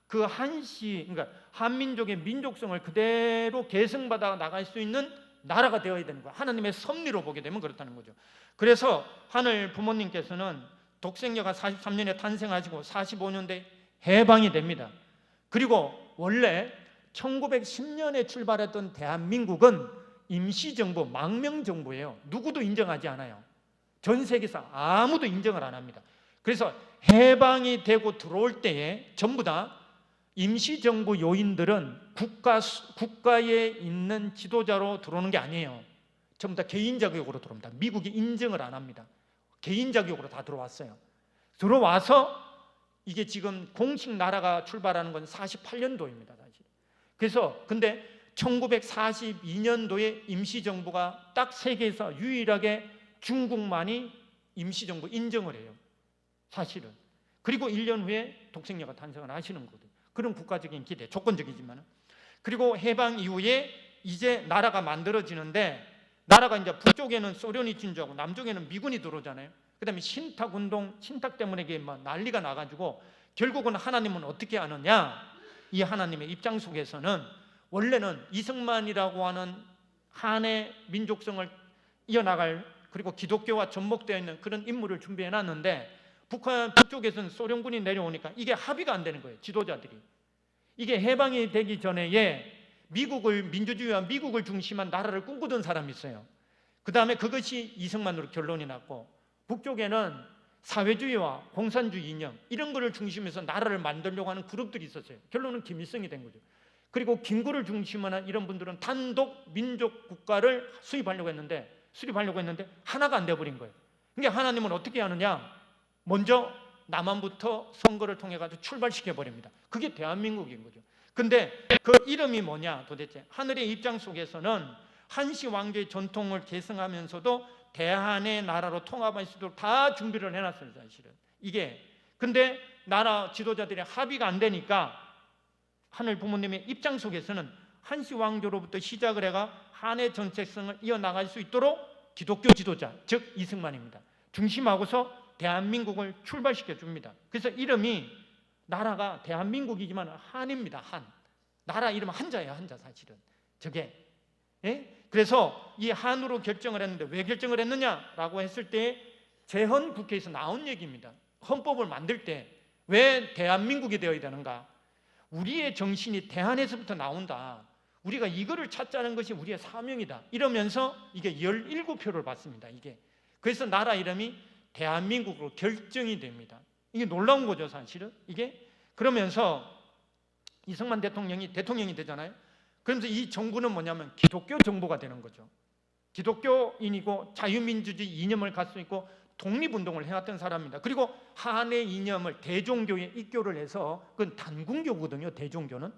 그 그러니까 한민족의 민족성을 그대로 계승받아 나갈 수 있는 나라가 되어야 되는 거예요. 하나님의 섭리로 보게 되면 그렇다는 거죠. 그래서 하늘 부모님께서는 독생녀가 43년에 탄생하시고 45년대 해방이 됩니다. 그리고 원래 1910년에 출발했던 대한민국은 임시정부, 망명정부예요. 누구도 인정하지 않아요. 전 세계에서 아무도 인정을 안 합니다. 그래서 해방이 되고 들어올 때에 전부 다 임시정부 요인들은 국가에 있는 지도자로 들어오는 게 아니에요. 전부 다 개인 자격으로 들어옵니다. 미국이 인정을 안 합니다. 개인 자격으로 다 들어왔어요. 들어와서 이게 지금 공식 나라가 출발하는 건 48년도입니다. 사실. 그래서 근데 1942년도에 임시정부가 딱 세계에서 유일하게 중국만이 임시정부 인정을 해요. 사실은. 그리고 1년 후에 독생녀가 탄생을 하시는 거거든요. 그런 국가적인 기대, 조건적이지만. 그리고 해방 이후에 이제 나라가 만들어지는데 나라가 이제 북쪽에는 소련이 진주하고 남쪽에는 미군이 들어오잖아요. 그다음에 신탁 때문에 이게 막 난리가 나가지고 결국은 하나님은 어떻게 하느냐? 이 하나님의 입장 속에서는 원래는 이승만이라고 하는 한의 민족성을 이어나갈 그리고 기독교와 접목되어 있는 그런 인물을 준비해 놨는데 북쪽에서는 소련군이 내려오니까 이게 합의가 안 되는 거예요. 지도자들이. 이게 해방이 되기 전에 민주주의와 미국을 중심한 나라를 꿈꾸던 사람이 있어요. 그 다음에 그것이 이승만으로 결론이 났고 북쪽에는 사회주의와 공산주의 이념 이런 거를 중심해서 나라를 만들려고 하는 그룹들이 있었어요. 결론은 김일성이 된 거죠. 그리고 김구를 중심으로 한 이런 분들은 단독 민족 국가를 수립하려고 했는데 하나가 안 돼버린 거예요. 그러니까 하나님은 어떻게 하느냐? 먼저 남한부터 선거를 통해 가지고 출발시켜 버립니다. 그게 대한민국인 거죠. 근데 그 이름이 뭐냐? 도대체 하늘의 입장 속에서는 한시 왕조의 전통을 계승하면서도 대한의 나라로 통합할 수 있도록 다 준비를 해놨어요. 사실은 이게. 근데 나라 지도자들의 합의가 안 되니까 하늘 부모님의 입장 속에서는 한시 왕조로부터 시작을 해가 한의 정체성을 이어나갈 수 있도록 기독교 지도자, 즉 이승만입니다. 중심하고서 대한민국을 출발시켜 줍니다. 그래서 이름이 나라가 대한민국이지만 한입니다. 한. 나라 이름 한자예요. 한자 사실은. 저게. 예? 그래서 이 한으로 결정을 했는데 왜 결정을 했느냐라고 했을 때 재헌 국회에서 나온 얘기입니다. 헌법을 만들 때 왜 대한민국이 되어야 되는가? 우리의 정신이 대한에서부터 나온다. 우리가 이거를 찾자는 것이 우리의 사명이다. 이러면서 이게 17표를 받습니다. 이게. 그래서 나라 이름이 대한민국으로 결정이 됩니다. 이게 놀라운 거죠, 사실은. 이게. 그러면서 이승만 대통령이 되잖아요. 그러면서 이 정부는 뭐냐면 기독교 정부가 되는 거죠. 기독교인이고 자유민주주의 이념을 갖고 있고 독립운동을 해왔던 사람입니다. 그리고 한의 이념을 대종교에 입교를 해서 그건 단군교거든요. 대종교는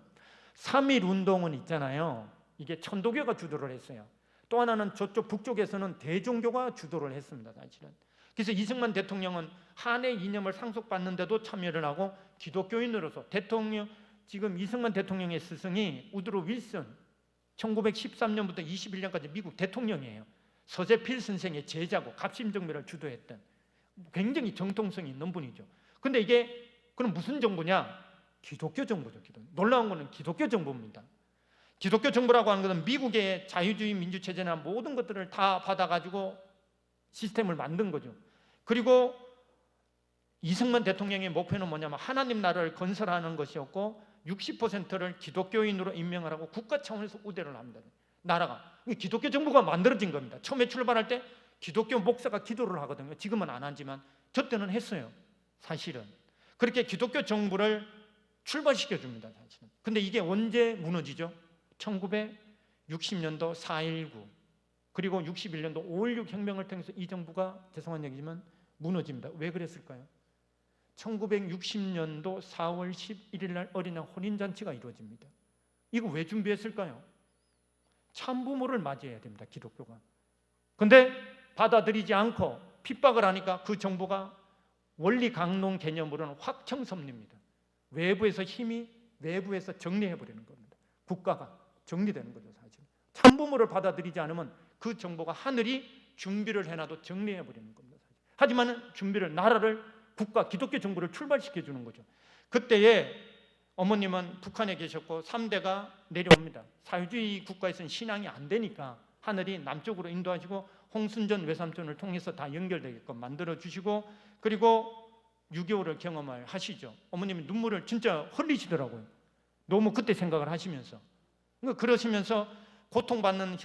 3.1운동은 있잖아요. 이게 천도교가 주도를 했어요. 또 하나는 저쪽 북쪽에서는 대종교가 주도를 했습니다. 사실은. 그래서 이승만 대통령은 한의 이념을 상속받는데도 참여를 하고 기독교인으로서 지금 이승만 대통령의 스승이 우드로 윌슨 1913년부터 21년까지 미국 대통령이에요. 서재필 선생의 제자고 갑심정변을 주도했던 굉장히 정통성이 있는 분이죠. 근데 이게 그럼 무슨 정부냐? 기독교 정부죠. 놀라운 거는 기독교 정부입니다. 기독교 정부라고 하는 것은 미국의 자유주의 민주체제나 모든 것들을 다 받아가지고 시스템을 만든 거죠. 그리고 이승만 대통령의 목표는 뭐냐면 하나님 나라를 건설하는 것이었고 60%를 기독교인으로 임명을 하고 국가 차원에서 우대를 합니다. 나라가 기독교 정부가 만들어진 겁니다. 처음에 출발할 때 기독교 목사가 기도를 하거든요. 지금은 안 하지만 저 때는 했어요. 사실은 그렇게 기독교 정부를 출발시켜 줍니다. 사실은. 근데 이게 언제 무너지죠? 1960년도 4.19 그리고 61년도 5.16 혁명을 통해서 이 정부가 죄송한 얘기지만 무너집니다. 왜 그랬을까요? 1960년도 4월 11일 날 어린이날 혼인잔치가 이루어집니다. 이거 왜 준비했을까요? 참부모를 맞이해야 됩니다. 기독교가. 근데 받아들이지 않고 핍박을 하니까 그 정부가 원리 강론 개념으로는 확청섭리입니다. 외부에서 힘이 내부에서 정리해버리는 겁니다. 국가가 정리되는 거죠. 사실 참부모를 받아들이지 않으면 그 정부가 하늘이 준비를 해놔도 정리해버리는 겁니다. 하지만 준비를 나라를 국가 기독교 정부를 출발시켜 주는 거죠. 그때에 어머님은 북한에 계셨고 3대가 내려옵니다. 사회주의 국가에서는 신앙이 안 되니까 하늘이 남쪽으로 인도하시고 홍순전 외삼촌을 통해서 다 연결되게끔 만들어 주시고 그리고 6.25를 경험을 하시죠. 어머님이 눈물을 진짜 흘리시더라고요. 너무 그때 생각을 하시면서 그러시면서 고통받는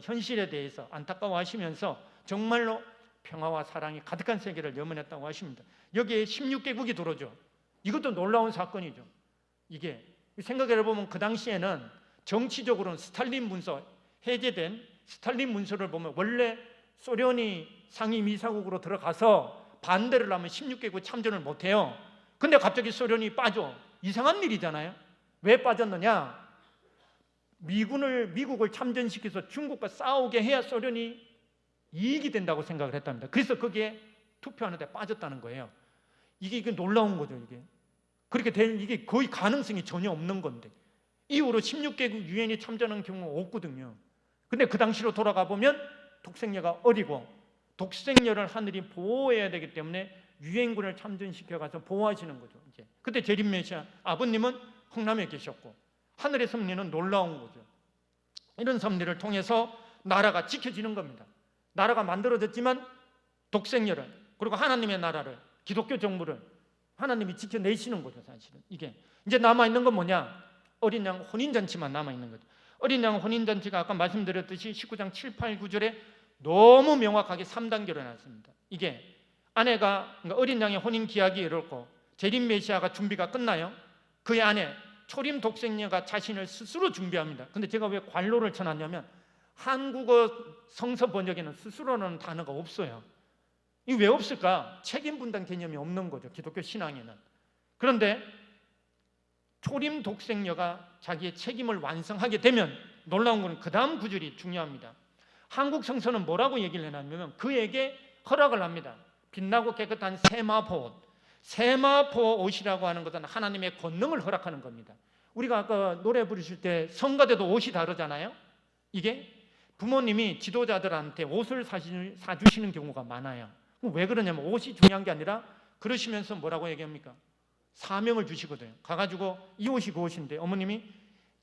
현실에 대해서 안타까워하시면서 정말로 평화와 사랑이 가득한 세계를 염원했다고 하십니다. 여기에 16개국이 들어오죠. 이것도 놀라운 사건이죠. 이게 생각해 보면 그 당시에는 정치적으로는 스탈린 문서 해제된 스탈린 문서를 보면 원래 소련이 상임이사국으로 들어가서 반대를 하면 16개국 참전을 못해요. 근데 갑자기 소련이 빠져. 이상한 일이잖아요. 왜 빠졌느냐? 미국을 참전시켜서 중국과 싸우게 해야 소련이 이익이 된다고 생각을 했답니다. 그래서 거기에 투표하는데 빠졌다는 거예요. 이게 놀라운 거죠. 이게 그렇게 될 이게 거의 가능성이 전혀 없는 건데 이후로 16개국 유엔이 참전한 경우가 없거든요. 근데 그 당시로 돌아가 보면 독생녀가 어리고 독생녀를 하늘이 보호해야 되기 때문에 유엔군을 참전시켜 가서 보호하시는 거죠. 이제 그때 재림 메시아 아버님은 홍남에 계셨고 하늘의 섭리는 놀라운 거죠. 이런 섭리를 통해서 나라가 지켜지는 겁니다. 나라가 만들어졌지만 독생녀를 그리고 하나님의 나라를 기독교 정부를 하나님이 지켜내시는 거죠. 사실은 이게 이제 남아있는 건 뭐냐? 어린 양 혼인잔치만 남아있는 거죠. 어린 양 혼인잔치가 아까 말씀드렸듯이 19장 7, 8, 9절에 너무 명확하게 3단계로 해놨습니다. 이게 아내가 그러니까 어린 양의 혼인 기약이 이렇고 재림 메시아가 준비가 끝나요. 그의 아내 초림 독생녀가 자신을 스스로 준비합니다. 근데 제가 왜 관로를 쳐놨냐면 한국어 성서 번역에는 스스로라는 단어가 없어요. 이게 왜 없을까? 책임 분담 개념이 없는 거죠. 기독교 신앙에는. 그런데 초림 독생녀가 자기의 책임을 완성하게 되면 놀라운 것은 그 다음 구절이 중요합니다. 한국 성서는 뭐라고 얘기를 해놨냐면 그에게 허락을 합니다. 빛나고 깨끗한 세마포 세마포 옷이라고 하는 것은 하나님의 권능을 허락하는 겁니다. 우리가 아까 노래 부르실 때 성가대도 옷이 다르잖아요. 이게 부모님이 지도자들한테 옷을 사주시는 경우가 많아요. 왜 그러냐면 옷이 중요한 게 아니라 그러시면서 뭐라고 얘기합니까? 사명을 주시거든요. 가가지고 이 옷이 그 옷인데 어머님이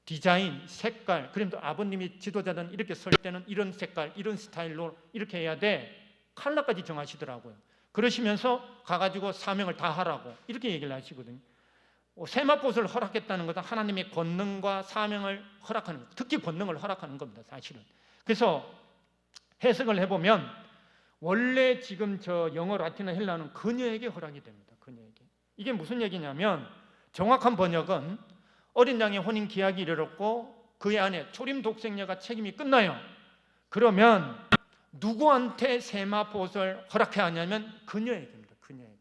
디자인, 색깔, 그러면 아버님이 지도자든 이렇게 설 때는 이런 색깔, 이런 스타일로 이렇게 해야 돼. 컬러까지 정하시더라고요. 그러시면서 가가지고 사명을 다 하라고 이렇게 얘기를 하시거든요. 세마포옷을 허락했다는 것은 하나님의 권능과 사명을 허락하는 것, 특히 권능을 허락하는 겁니다. 사실은. 그래서 해석을 해보면 원래 지금 저 영어, 라틴어, 헬라어는 그녀에게 허락이 됩니다. 그녀에게. 이게 무슨 얘기냐면 정확한 번역은 어린 양의 혼인 기약이 이르렀고 그의 아내 초림 독생녀가 책임이 끝나요. 그러면 누구한테 세마포옷을 허락해야 하냐면 그녀에게입니다. 그녀에게.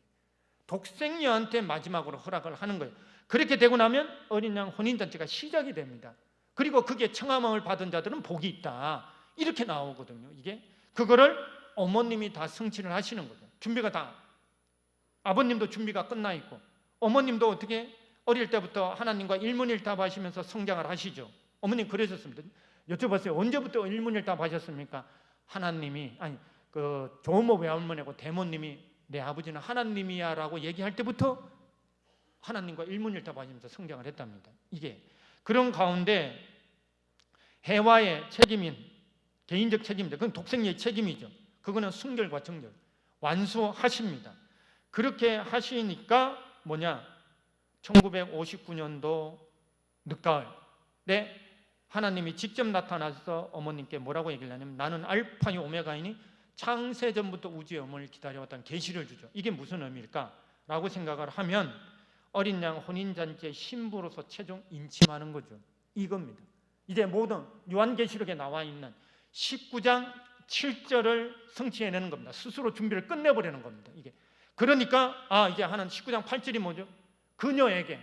독생녀한테 마지막으로 허락을 하는 거예요. 그렇게 되고 나면 어린 양 혼인잔치가 시작이 됩니다. 그리고 그게 청함을 받은 자들은 복이 있다. 이렇게 나오거든요. 이게 그거를 어머님이 다 성취를 하시는 거죠. 준비가 다, 아버님도 준비가 끝나 있고 어머님도 어떻게 어릴 때부터 하나님과 일문일답하시면서 성장을 하시죠. 어머님 그러셨습니다. 여쭤봤어요. 언제부터 일문일답하셨습니까? 하나님이, 아니 그 조모 외할머니하고 대모님이 내 아버지는 하나님이야라고 얘기할 때부터 하나님과 일문일답하시면서 성장을 했답니다. 이게 그런 가운데 해와의 책임인 개인적 책임입니다. 그건 독생녀의 책임이죠. 그거는 순결과 정결 완수하십니다. 그렇게 하시니까 뭐냐? 1959년도 늦가을에 하나님이 직접 나타나서 어머님께 뭐라고 얘기를 하냐면 나는 알파요 오메가이니 창세전부터 우주의 어머니를 기다려왔다는 계시를 주죠. 이게 무슨 의미일까? 라고 생각을 하면 어린 양 혼인잔치의 신부로서 최종 인침하는 거죠. 이겁니다. 이제 모든 요한계시록에 나와 있는 19장 7절을 성취해내는 겁니다. 스스로 준비를 끝내버리는 겁니다. 이게 그러니까 이제 하는 19장 8절이 뭐죠? 그녀에게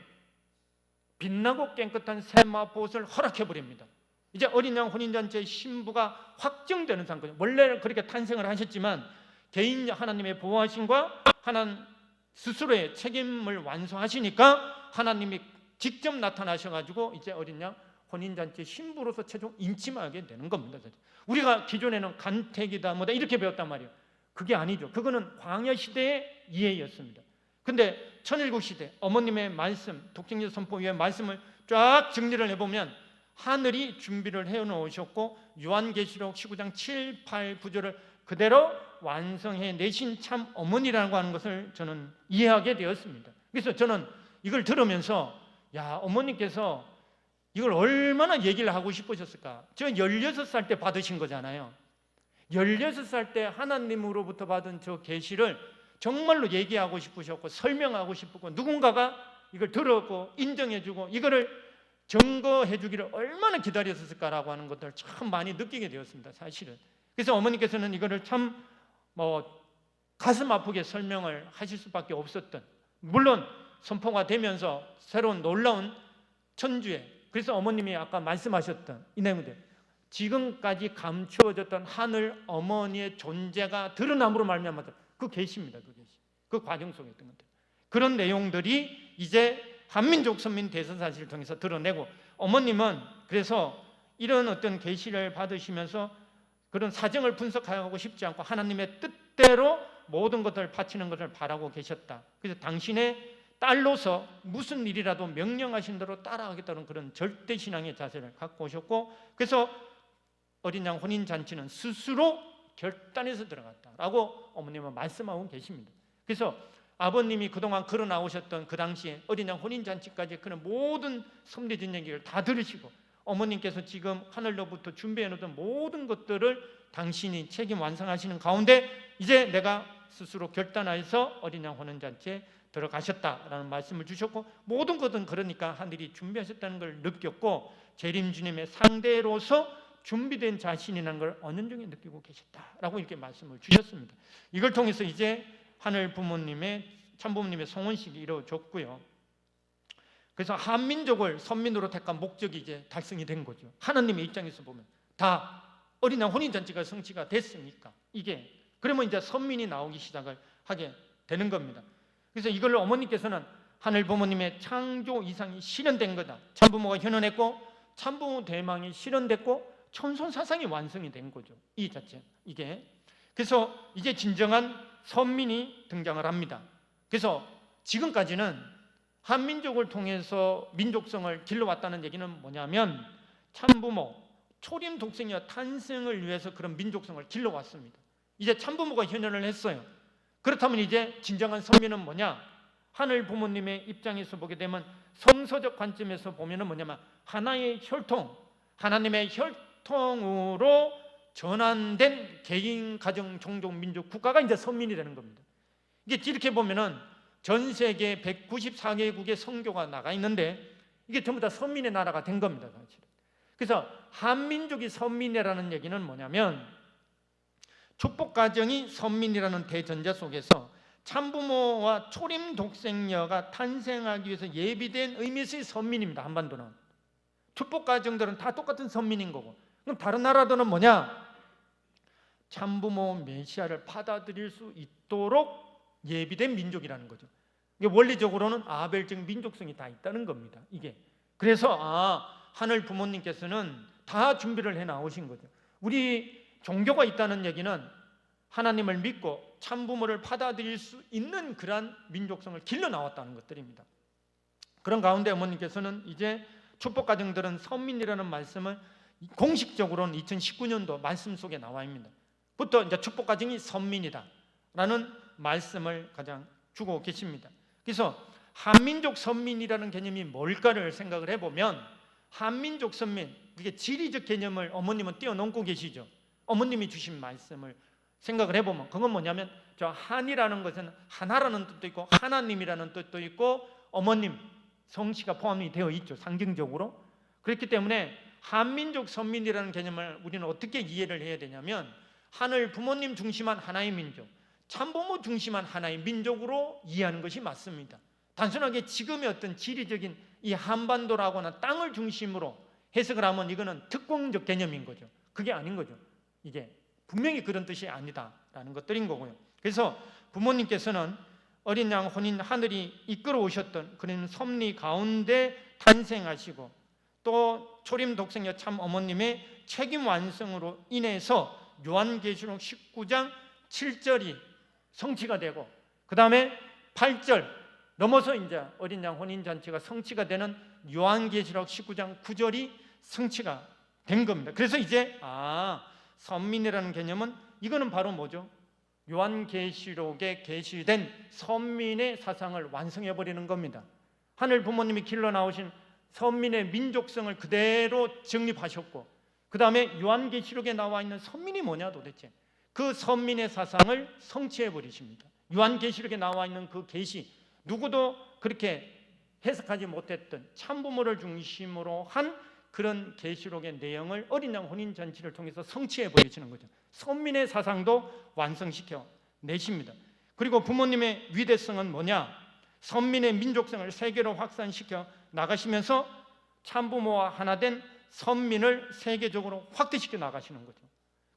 빛나고 깨끗한 세마포옷을 허락해버립니다. 이제 어린 양 혼인잔치의 신부가 확정되는 상황이죠. 원래는 그렇게 탄생을 하셨지만 개인 하나님의 보호하심과 하나님 스스로의 책임을 완수하시니까 하나님이 직접 나타나셔가지고 이제 어린 양 혼인잔치 신부로서 최종 인침하게 되는 겁니다. 우리가 기존에는 간택이다 뭐다 이렇게 배웠단 말이에요. 그게 아니죠. 그거는 광야 시대의 이해였습니다. 근데 천일국 시대 어머님의 말씀, 독생녀 선포 위의 말씀을 쫙 정리를 해보면 하늘이 준비를 해놓으셨고 요한계시록 19장 7, 8, 9절을 그대로 완성해 내신 참 어머니라고 하는 것을 저는 이해하게 되었습니다. 그래서 저는 이걸 들으면서 야, 어머니께서 이걸 얼마나 얘기를 하고 싶으셨을까? 저 16살 때 받으신 거잖아요. 16살 때 하나님으로부터 받은 저 계시를 정말로 얘기하고 싶으셨고 설명하고 싶었고 누군가가 이걸 들었고 인정해주고 이거를 증거해주기를 얼마나 기다렸을까라고 하는 것들을 참 많이 느끼게 되었습니다. 사실은. 그래서 어머니께서는 이거를 참 가슴 아프게 설명을 하실 수밖에 없었던, 물론 선포가 되면서 새로운 놀라운 천주에, 그래서 어머님이 아까 말씀하셨던 이 내용들, 지금까지 감추어졌던 하늘 어머니의 존재가 드러남으로 말미암아 그 계시입니다. 그 계시, 그 과정 속에 있던 것들, 그런 내용들이 이제 한민족 선민 대선사실을 통해서 드러내고, 어머님은 그래서 이런 어떤 계시를 받으시면서 그런 사정을 분석하고 싶지 않고 하나님의 뜻대로 모든 것들을 바치는 것을 바라고 계셨다. 그래서 당신의 딸로서 무슨 일이라도 명령하신 대로 따라가겠다는 그런 절대신앙의 자세를 갖고 오셨고, 그래서 어린 양 혼인잔치는 스스로 결단해서 들어갔다라고 어머님은 말씀하고 계십니다. 그래서 아버님이 그동안 걸어 나오셨던 그 당시에 어린 양 혼인잔치까지 그런 모든 섭리진 얘기를 다 들으시고, 어머님께서 지금 하늘로부터 준비해 놓던 모든 것들을 당신이 책임 완성하시는 가운데 이제 내가 스스로 결단하여서 어린 양 혼인잔치에 들어가셨다라는 말씀을 주셨고, 모든 것은 그러니까 하늘이 준비하셨다는 걸 느꼈고 재림 주님의 상대로서 준비된 자신이라는 걸 언연중에 느끼고 계셨다라고 이렇게 말씀을 주셨습니다. 이걸 통해서 이제 하늘 부모님의 참부모님의 성혼식이 이루어졌고요. 그래서 한민족을 선민으로 택한 목적이 이제 달성이 된 거죠. 하나님의 입장에서 보면 다 어린 양 혼인잔치가 성취가 됐으니까 이게, 그러면 이제 선민이 나오기 시작을 하게 되는 겁니다. 그래서 이걸 어머니께서는 하늘 부모님의 창조 이상이 실현된 거다. 참부모가 현현했고 참부모 대망이 실현됐고 천손 사상이 완성이 된 거죠. 이 자체 이게. 그래서 이제 진정한 선민이 등장을 합니다. 그래서 지금까지는 한민족을 통해서 민족성을 길러왔다는 얘기는 뭐냐면 참부모, 초림 독생이와 탄생을 위해서 그런 민족성을 길러왔습니다. 이제 참부모가 현현을 했어요. 그렇다면 이제 진정한 선민은 뭐냐? 하늘 부모님의 입장에서 보게 되면 성서적 관점에서 보면은 뭐냐면 하나의 혈통, 하나님의 혈통으로 전환된 개인, 가정, 종족, 민족, 국가가 이제 선민이 되는 겁니다. 이게 이렇게 보면은 전 세계 194개국의 선교가 나가 있는데 이게 전부 다 선민의 나라가 된 겁니다. 사실은. 그래서 한민족이 선민이라는 얘기는 뭐냐면 축복 가정이 선민이라는 대전제 속에서 참부모와 초림 독생녀가 탄생하기 위해서 예비된 의미에서의 선민입니다. 한반도는 축복 가정들은 다 똑같은 선민인 거고, 그럼 다른 나라들은 뭐냐? 참부모 메시아를 받아들일 수 있도록 예비된 민족이라는 거죠. 이게 원리적으로는 아벨적 민족성이 다 있다는 겁니다. 이게 그래서 하늘 부모님께서는 다 준비를 해 나오신 거죠. 우리 종교가 있다는 얘기는 하나님을 믿고 참부모를 받아들일 수 있는 그러한 민족성을 길러 나왔다는 것들입니다. 그런 가운데 어머님께서는 이제 축복 가정들은 선민이라는 말씀을 공식적으로는 2019년도 말씀 속에 나와 있습니다. 부터 이제 축복 가정이 선민이다라는 말씀을 가장 주고 계십니다. 그래서 한민족 선민이라는 개념이 뭘까를 생각을 해보면 한민족 선민, 그게 지리적 개념을 어머님은 뛰어넘고 계시죠. 어머님이 주신 말씀을 생각을 해보면 그건 뭐냐면 저 한이라는 것은 하나라는 뜻도 있고 하나님이라는 뜻도 있고 어머님 성씨가 포함이 되어 있죠. 상징적으로. 그렇기 때문에 한민족 선민이라는 개념을 우리는 어떻게 이해를 해야 되냐면 하늘 부모님 중심한 하나의 민족, 참부모 중심한 하나의 민족으로 이해하는 것이 맞습니다. 단순하게 지금의 어떤 지리적인 이 한반도라거나 땅을 중심으로 해석을 하면 이거는 특공적 개념인 거죠. 그게 아닌 거죠. 이게 분명히 그런 뜻이 아니다라는 것들인 거고요. 그래서 부모님께서는 어린 양 혼인 하늘이 이끌어 오셨던 그런 섭리 가운데 탄생하시고 또 초림 독생녀 참 어머님의 책임 완성으로 인해서 요한계시록 19장 7절이 성취가 되고 그 다음에 8절 넘어서 이제 어린 양 혼인 잔치가 성취가 되는 요한계시록 19장 9절이 성취가 된 겁니다. 그래서 이제 선민이라는 개념은 이거는 바로 뭐죠? 요한계시록에 계시된 선민의 사상을 완성해 버리는 겁니다. 하늘 부모님이 길러 나오신 선민의 민족성을 그대로 정립하셨고 그 다음에 요한계시록에 나와 있는 선민이 뭐냐 도대체 그 선민의 사상을 성취해 버리십니다. 요한계시록에 나와 있는 그 계시 누구도 그렇게 해석하지 못했던 참부모를 중심으로 한 그런 계시록의 내용을 어린 양 혼인 잔치를 통해서 성취해 버리시는 거죠. 선민의 사상도 완성시켜 내십니다. 그리고 부모님의 위대성은 뭐냐? 선민의 민족성을 세계로 확산시켜 나가시면서 참부모와 하나 된 선민을 세계적으로 확대시켜 나가시는 거죠.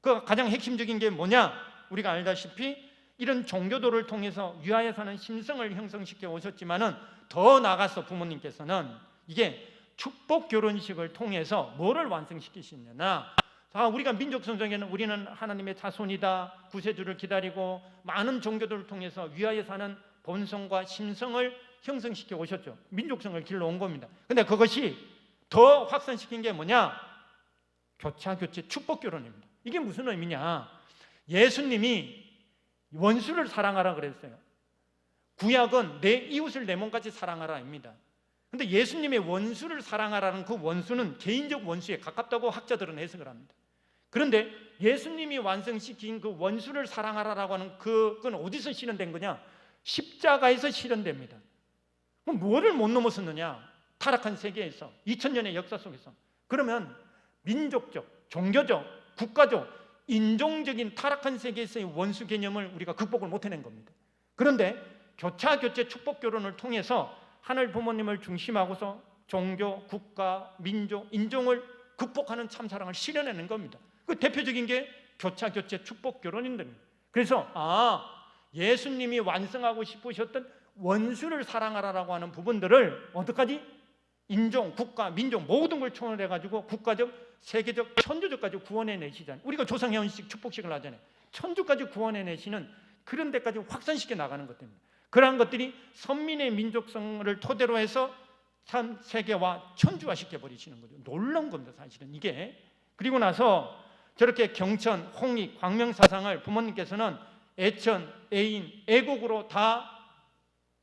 그 가장 핵심적인 게 뭐냐? 우리가 알다시피 이런 종교도를 통해서 위하여 사는 심성을 형성시켜 오셨지만은 더 나아가서 부모님께서는 이게 축복 결혼식을 통해서 뭐를 완성시키시느냐? 우리가 민족성경에는 우리는 하나님의 자손이다, 구세주를 기다리고 많은 종교들을 통해서 위하여 사는 본성과 심성을 형성시켜 오셨죠. 민족성을 길러온 겁니다. 근데 그것이 더 확산시킨 게 뭐냐? 교차교체 축복 결혼입니다. 이게 무슨 의미냐? 예수님이 원수를 사랑하라 그랬어요. 구약은 내 이웃을 내 몸같이 사랑하라입니다. 근데 예수님의 원수를 사랑하라는 그 원수는 개인적 원수에 가깝다고 학자들은 해석을 합니다. 그런데 예수님이 완성시킨 그 원수를 사랑하라라고 하는 그건 어디서 실현된 거냐? 십자가에서 실현됩니다. 그럼 뭐를 못 넘어섰느냐? 타락한 세계에서 2000년의 역사 속에서. 그러면 민족적, 종교적, 국가적, 인종적인 타락한 세계에서의 원수 개념을 우리가 극복을 못 해낸 겁니다. 그런데 교차교체 축복 결혼을 통해서 하늘 부모님을 중심하고서 종교, 국가, 민족, 인종을 극복하는 참사랑을 실현해낸 겁니다. 그 대표적인 게 교차교체 축복 결혼인데, 그래서 예수님이 완성하고 싶으셨던 원수를 사랑하라라고 하는 부분들을 어떡하지? 인종, 국가, 민족 모든 걸 총괄해 가지고 국가적, 세계적, 천주적까지 구원해 내시잖아요. 우리가 조상회원식 축복식을 하잖아요. 천주까지 구원해 내시는 그런 데까지 확산시켜 나가는 것들입니다. 그러한 것들이 선민의 민족성을 토대로 해서 참 세계화, 천주화 시켜버리시는 거죠. 놀라운 겁니다, 사실은 이게. 그리고 나서 저렇게 경천, 홍익, 광명 사상을 부모님께서는 애천, 애인, 애국으로 다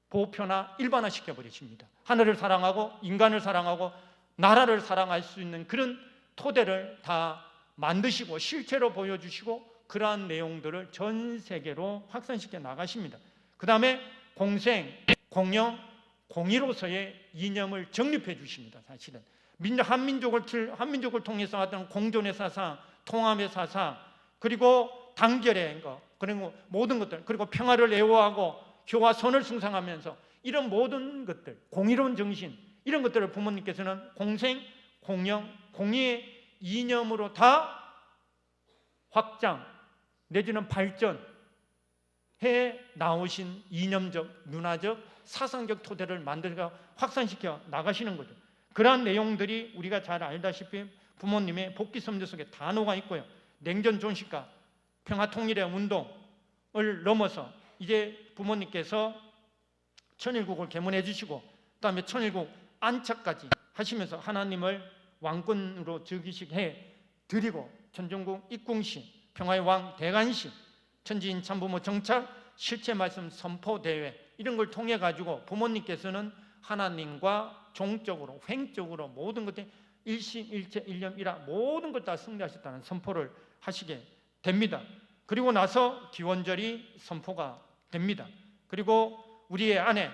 보편화, 일반화 시켜버리십니다. 하늘을 사랑하고 인간을 사랑하고 나라를 사랑할 수 있는 그런 토대를 다 만드시고 실체로 보여주시고 그러한 내용들을 전 세계로 확산시켜 나가십니다. 그 다음에 공생, 공영, 공의로서의 이념을 정립해 주십니다. 사실은 한민족을 통해서 어떤 공존의 사상, 통합의 사상, 그리고 단결의 것, 그리고 모든 것들, 그리고 평화를 애호하고 교와 선을 숭상하면서 이런 모든 것들, 공의로운 정신, 이런 것들을 부모님께서는 공생, 공영, 공의의 이념으로 다 확장 내지는 발전해 나오신 이념적, 문화적, 사상적 토대를 만들어 확산시켜 나가시는 거죠. 그러한 내용들이 우리가 잘 알다시피 부모님의 복귀 선조 속에 다 녹아 있고요. 냉전 존식과 평화 통일의 운동을 넘어서 이제 부모님께서 천일국을 개문해 주시고 그다음에 천일국 안착까지 하시면서 하나님을 왕권으로 즉위식해 드리고 천정국 입궁시, 평화의 왕 대관식, 천지인 참부모 정착, 실체 말씀 선포 대회 이런 걸 통해 가지고 부모님께서는 하나님과 종적으로 횡적으로 모든 것들 일심 일체 일념 일화 모든 것 다 승리하셨다는 선포를 하시게 됩니다. 그리고 나서 기원절이 선포가 됩니다. 그리고 우리의 안에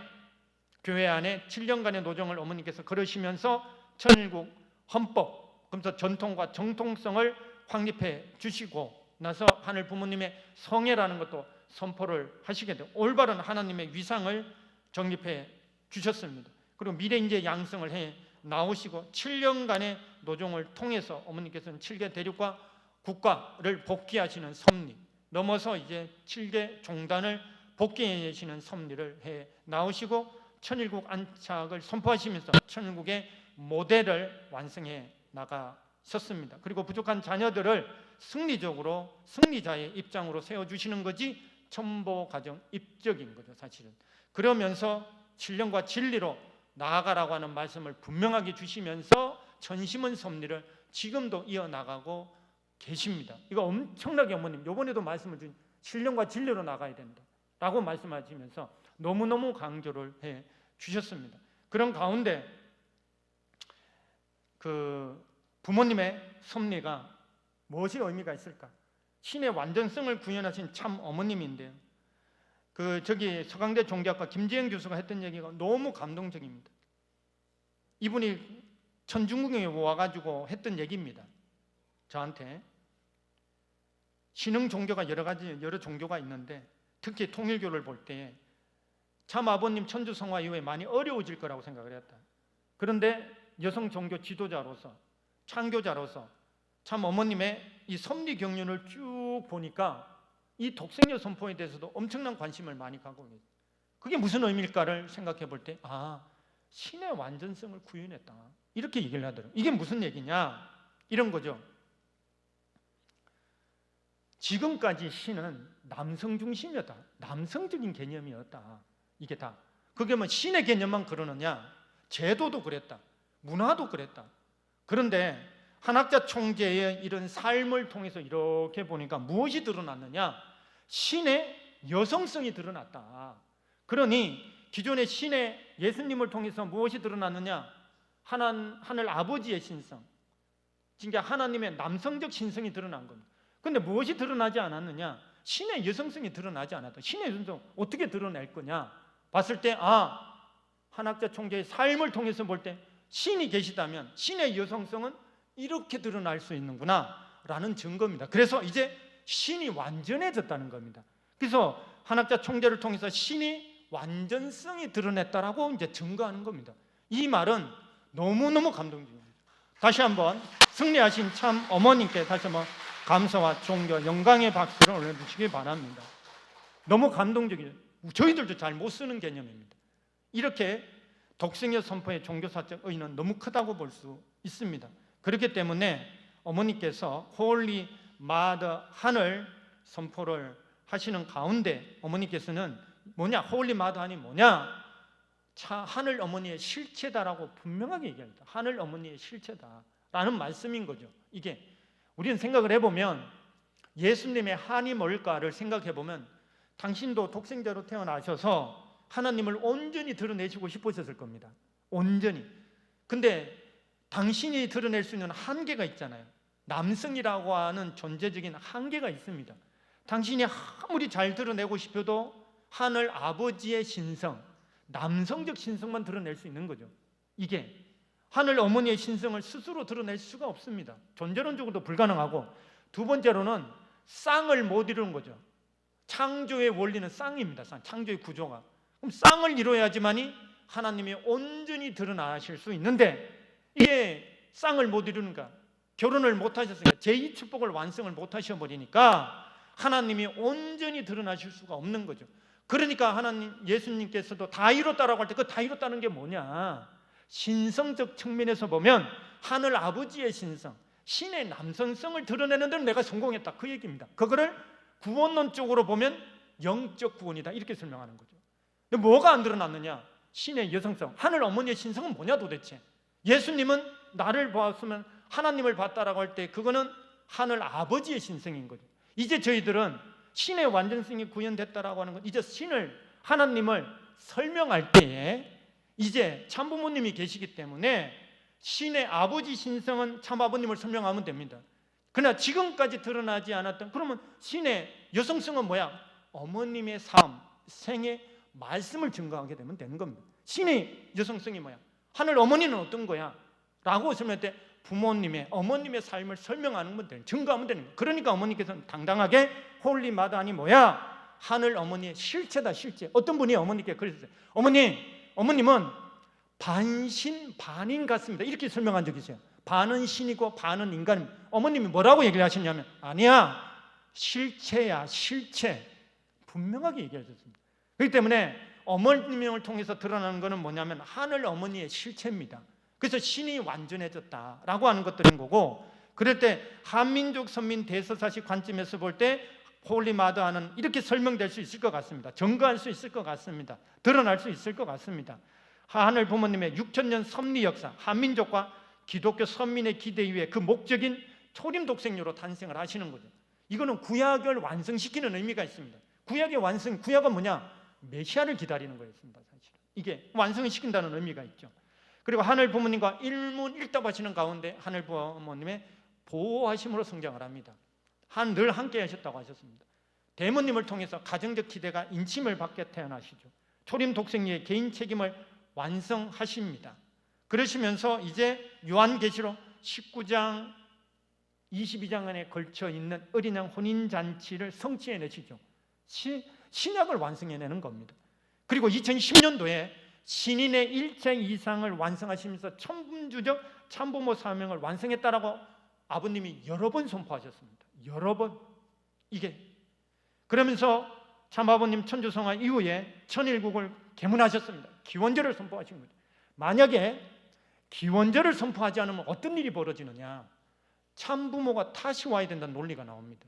교회 안에 7년간의 노정을 어머니께서 걸으시면서 천일국 헌법, 그러면서 전통과 정통성을 확립해 주시고 나서 하늘 부모님의 성애라는 것도 선포를 하시게 되고 올바른 하나님의 위상을 정립해 주셨습니다. 그리고 미래인재 양성을 해 나오시고 7년간의 노정을 통해서 어머니께서는 7개 대륙과 국가를 복귀하시는 섭리 넘어서 이제 7개 종단을 복귀하시는 섭리를 해 나오시고 천일국 안착을 선포하시면서 천일국의 모델을 완성해 나가셨습니다. 그리고 부족한 자녀들을 승리적으로 승리자의 입장으로 세워주시는 것이 첨보가정 입적인 거죠, 사실은. 그러면서 신령과 진리로 나아가라고 하는 말씀을 분명하게 주시면서 전심은 섭리를 지금도 이어나가고 계십니다. 이거 엄청나게 어머님 이번에도 말씀을 주신 신령과 진리로 나가야 된다 라고 말씀하시면서 너무너무 강조를 해 주셨습니다. 그런 가운데 그 부모님의 섭리가 무엇이 의미가 있을까? 신의 완전성을 구현하신 참 어머님인데요. 저기 서강대 종교학과 김지영 교수가 했던 얘기가 너무 감동적입니다. 이분이 천중국에 와가지고 했던 얘기입니다. 저한테 신흥 종교가 여러 종교가 있는데 특히 통일교를 볼 때 참 아버님 천주 성화 이후에 많이 어려워질 거라고 생각을 했다. 그런데 여성 종교 지도자로서 창교자로서 참 어머님의 이 섭리 경륜을 쭉 보니까 이 독생녀 선포에 대해서도 엄청난 관심을 많이 갖고 계세요. 그게 무슨 의미일까를 생각해 볼 때 신의 완전성을 구현했다 이렇게 얘기를 하더라고요. 이게 무슨 얘기냐 이런 거죠. 지금까지 신은 남성 중심이었다. 남성적인 개념이었다. 이게 다. 그게 뭐 신의 개념만 그러느냐? 제도도 그랬다. 문화도 그랬다. 그런데 한학자 총재의 이런 삶을 통해서 이렇게 보니까 무엇이 드러났느냐? 신의 여성성이 드러났다. 그러니 기존의 신의 예수님을 통해서 무엇이 드러났느냐? 하늘 아버지의 신성, 그러니까 하나님의 남성적 신성이 드러난 겁니다. 그런데 무엇이 드러나지 않았느냐? 신의 여성성이 드러나지 않았다. 신의 여성성 어떻게 드러낼 거냐? 봤을 때 한학자 총재의 삶을 통해서 볼 때 신이 계시다면 신의 여성성은 이렇게 드러날 수 있는구나 라는 증거입니다. 그래서 이제 신이 완전해졌다는 겁니다. 그래서 한학자 총재를 통해서 신이 완전성이 드러냈다라고 이제 증거하는 겁니다. 이 말은 너무너무 감동적입니다. 다시 한번 승리하신 참 어머님께 다시 한번 감사와 존경, 영광의 박수를 올려주시기 바랍니다. 너무 감동적이죠. 저희들도 잘 못 쓰는 개념입니다. 이렇게 독생녀 선포의 종교사적 의의는 너무 크다고 볼 수 있습니다. 그렇기 때문에 어머니께서 홀리 마더 한을 선포를 하시는 가운데 어머니께서는 뭐냐? 홀리 마더 한이 뭐냐? 하늘 어머니의 실체다라고 분명하게 얘기합니다. 하늘 어머니의 실체다라는 말씀인 거죠. 이게 우리는 생각을 해보면 예수님의 한이 뭘까를 생각해 보면 당신도 독생자로 태어나셔서 하나님을 온전히 드러내시고 싶으셨을 겁니다. 온전히. 근데 당신이 드러낼 수 있는 한계가 있잖아요. 남성이라고 하는 존재적인 한계가 있습니다. 당신이 아무리 잘 드러내고 싶어도 하늘 아버지의 신성, 남성적 신성만 드러낼 수 있는 거죠. 이게 하늘 어머니의 신성을 스스로 드러낼 수가 없습니다. 존재론적으로도 불가능하고, 두 번째로는 쌍을 못 이루는 거죠. 창조의 원리는 쌍입니다. 창조의 구조가. 그럼 쌍을 이루어야지만이 하나님이 온전히 드러나실 수 있는데, 이게 쌍을 못 이루니까, 결혼을 못 하셨으니까, 제2축복을 완성을 못 하셔버리니까 하나님이 온전히 드러나실 수가 없는 거죠. 그러니까 하나님, 예수님께서도 다 이뤘다라고 할 때 그 다 이뤘다는 게 뭐냐? 신성적 측면에서 보면 하늘 아버지의 신성, 신의 남성성을 드러내는 데는 내가 성공했다, 그 얘기입니다. 그거를 구원론적으로 보면 영적 구원이다, 이렇게 설명하는 거죠. 근데 뭐가 안 드러났느냐? 신의 여성성, 하늘 어머니의 신성은 뭐냐 도대체? 예수님은 나를 보았으면 하나님을 봤다라고 할 때 그거는 하늘 아버지의 신성인 거죠. 이제 저희들은 신의 완전성이 구현됐다라고 하는 건, 이제 신을, 하나님을 설명할 때에 이제 참부모님이 계시기 때문에 신의 아버지 신성은 참아버님을 설명하면 됩니다. 그러나 지금까지 드러나지 않았던, 그러면 신의 여성성은 뭐야? 어머님의 삶, 생애, 말씀을 증거하게 되면 되는 겁니다. 신의 여성성이 뭐야? 하늘 어머니는 어떤 거야? 라고 설명할 때 부모님의, 어머님의 삶을 설명하는 건 되는, 증거하면 되는 거예요. 그러니까 어머니께서는 당당하게 홀리 마더 한이 뭐야? 하늘 어머니의 실체다, 실체. 어떤 분이 어머니께 그랬어요. 어머님은 반신 반인 같습니다, 이렇게 설명한 적이 있어요. 반은 신이고 반은 인간입니다. 어머님이 뭐라고 얘기를 하셨냐면, 아니야, 실체야, 실체. 분명하게 얘기하셨습니다. 그렇기 때문에 어머님을 통해서 드러나는 것은 뭐냐면 하늘 어머니의 실체입니다. 그래서 신이 완전해졌다라고 하는 것들인 거고, 그럴 때 한민족 선민 대서사시 관점에서 볼 때 홀리 마더 한은 이렇게 설명될 수 있을 것 같습니다. 증거할 수 있을 것 같습니다. 드러날 수 있을 것 같습니다. 하늘 부모님의 6,000년 섭리 역사, 한민족과 기독교 선민의 기대 위에 그 목적인 초림 독생녀로 탄생을 하시는 거죠. 이거는 구약을 완성시키는 의미가 있습니다. 구약의 완성, 구약은 뭐냐? 메시아를 기다리는 거였습니다. 사실 이게 완성을 시킨다는 의미가 있죠. 그리고 하늘 부모님과 일문일답하시는 가운데 하늘 부모님의 보호하심으로 성장을 합니다. 늘 함께 하셨다고 하셨습니다. 대모님을 통해서 가정적 기대가 인침을 받게 태어나시죠. 초림 독생녀의 개인 책임을 완성하십니다. 그러시면서 이제 요한계시록 19장 22장 안에 걸쳐 있는 어린 양 혼인잔치를 성취해내시죠. 신약을 완성해내는 겁니다. 그리고 2010년도에 신인의 일체 이상을 완성하시면서 천분주적 참부모 사명을 완성했다라고 아버님이 여러 번 선포하셨습니다. 여러 번. 이게 그러면서 참아버님 천주성화 이후에 천일국을 개문하셨습니다. 기원절을 선포하신 거죠. 만약에 기원절을 선포하지 않으면 어떤 일이 벌어지느냐? 참부모가 다시 와야 된다는 논리가 나옵니다.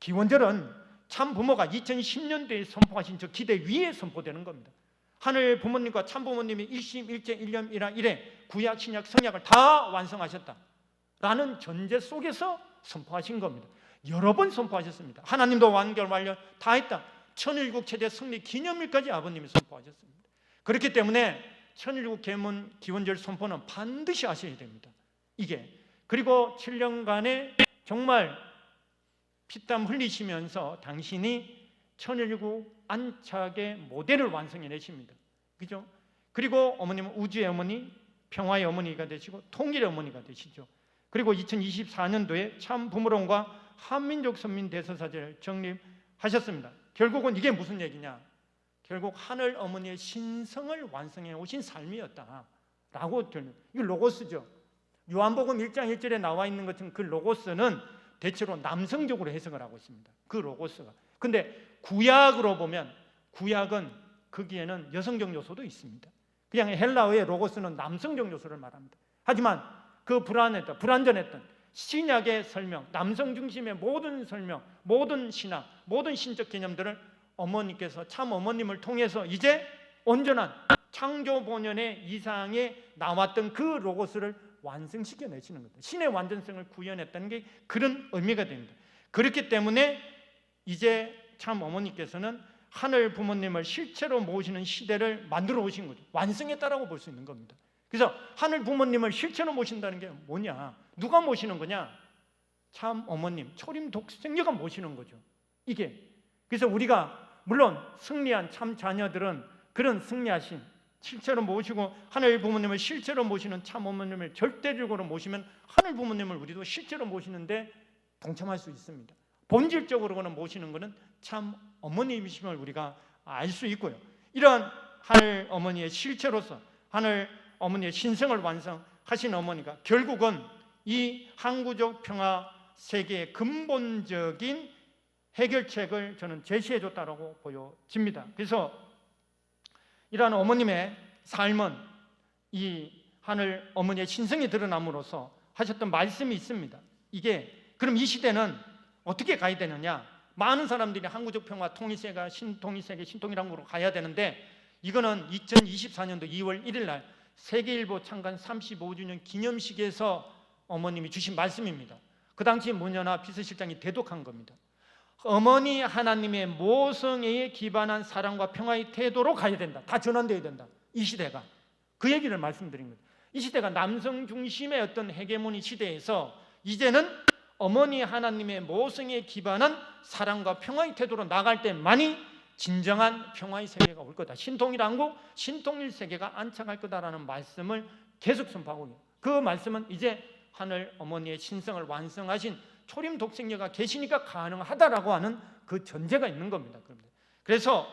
기원절은 참부모가 2010년도에 선포하신 저 기대 위에 선포되는 겁니다. 하늘 부모님과 참부모님이 일심 일체 일념이라 이래 구약 신약 성약을 다 완성하셨다라는 전제 속에서 선포하신 겁니다. 여러 번 선포하셨습니다. 하나님도 완결 완료 다 했다. 천일국 최대 승리 기념일까지 아버님이 선포하셨습니다. 그렇기 때문에 천일국 계문 기원절 선포는 반드시 하셔야 됩니다. 이게 그리고 7년간의 정말 피땀 흘리시면서 당신이 천일국 안착의 모델을 완성해내십니다. 그죠? 그리고 어머님은 우주의 어머니, 평화의 어머니가 되시고 통일의 어머니가 되시죠. 그리고 2024년도에 참부모론과 한민족 선민 대서사제를 정립하셨습니다. 결국은 이게 무슨 얘기냐? 결국 하늘 어머니의 신성을 완성해 오신 삶이었다라고 이거 로고스죠. 요한복음 1장 1절에 나와 있는 것처럼 그 로고스는 대체로 남성적으로 해석을 하고 있습니다. 그 로고스가. 근데 구약으로 보면 구약은 거기에는 여성적 요소도 있습니다. 그냥 헬라어의 로고스는 남성적 요소를 말합니다. 하지만 그 불완전했던 신약의 설명, 남성 중심의 모든 설명, 모든 신학, 모든 신적 개념들을 어머니께서 참 어머님을 통해서 이제 온전한 창조 본연의 이상에 나왔던 그 로고스를 완성시켜 내시는 겁니다. 신의 완전성을 구현했다는 게 그런 의미가 됩니다. 그렇기 때문에 이제 참 어머니께서는 하늘 부모님을 실체로 모시는 시대를 만들어 오신 거죠. 완성했다라고 볼 수 있는 겁니다. 그래서 하늘 부모님을 실체로 모신다는 게 뭐냐? 누가 모시는 거냐? 참 어머님, 초림 독생녀가 모시는 거죠. 이게 그래서 우리가 물론 승리한 참 자녀들은 그런 승리하신 실체로 모시고 하늘 부모님을 실체로 모시는 참 어머님을 절대적으로 모시면 하늘 부모님을 우리도 실체로 모시는데 동참할 수 있습니다. 본질적으로는 모시는 것은 참 어머님이심을 우리가 알 수 있고요. 이러한 하늘 어머니의 실체로서 하늘 어머니의 신성을 완성하신 어머니가 결국은 이 항구적 평화 세계의 근본적인 해결책을 저는 제시해 줬다라고 보여집니다. 그래서 이러한 어머님의 삶은 이 하늘 어머니의 신성이 드러남으로써 하셨던 말씀이 있습니다. 이게 그럼 이 시대는 어떻게 가야 되느냐? 많은 사람들이 항구적 평화 통일세계가 신통일세계 신통일항구로 가야 되는데 이거는 2024년도 2월 1일 날 세계일보 창간 35주년 기념식에서 어머님이 주신 말씀입니다. 그 당시 문현아 비서실장이 대독한 겁니다. 어머니 하나님의 모성애에 기반한 사랑과 평화의 태도로 가야 된다. 다 전환되어야 된다. 이 시대가 그 얘기를 말씀드린 거예요. 이 시대가 남성 중심의 어떤 헤게모니 시대에서 이제는 어머니 하나님의 모성애에 기반한 사랑과 평화의 태도로 나갈 때만이 진정한 평화의 세계가 올 거다. 신통일항구, 신통일 세계가 안착할 거다라는 말씀을 계속 선포하고 있는 그 말씀은 이제 하늘 어머니의 신성을 완성하신 초림 독생녀가 계시니까 가능하다라고 하는 그 전제가 있는 겁니다. 그래서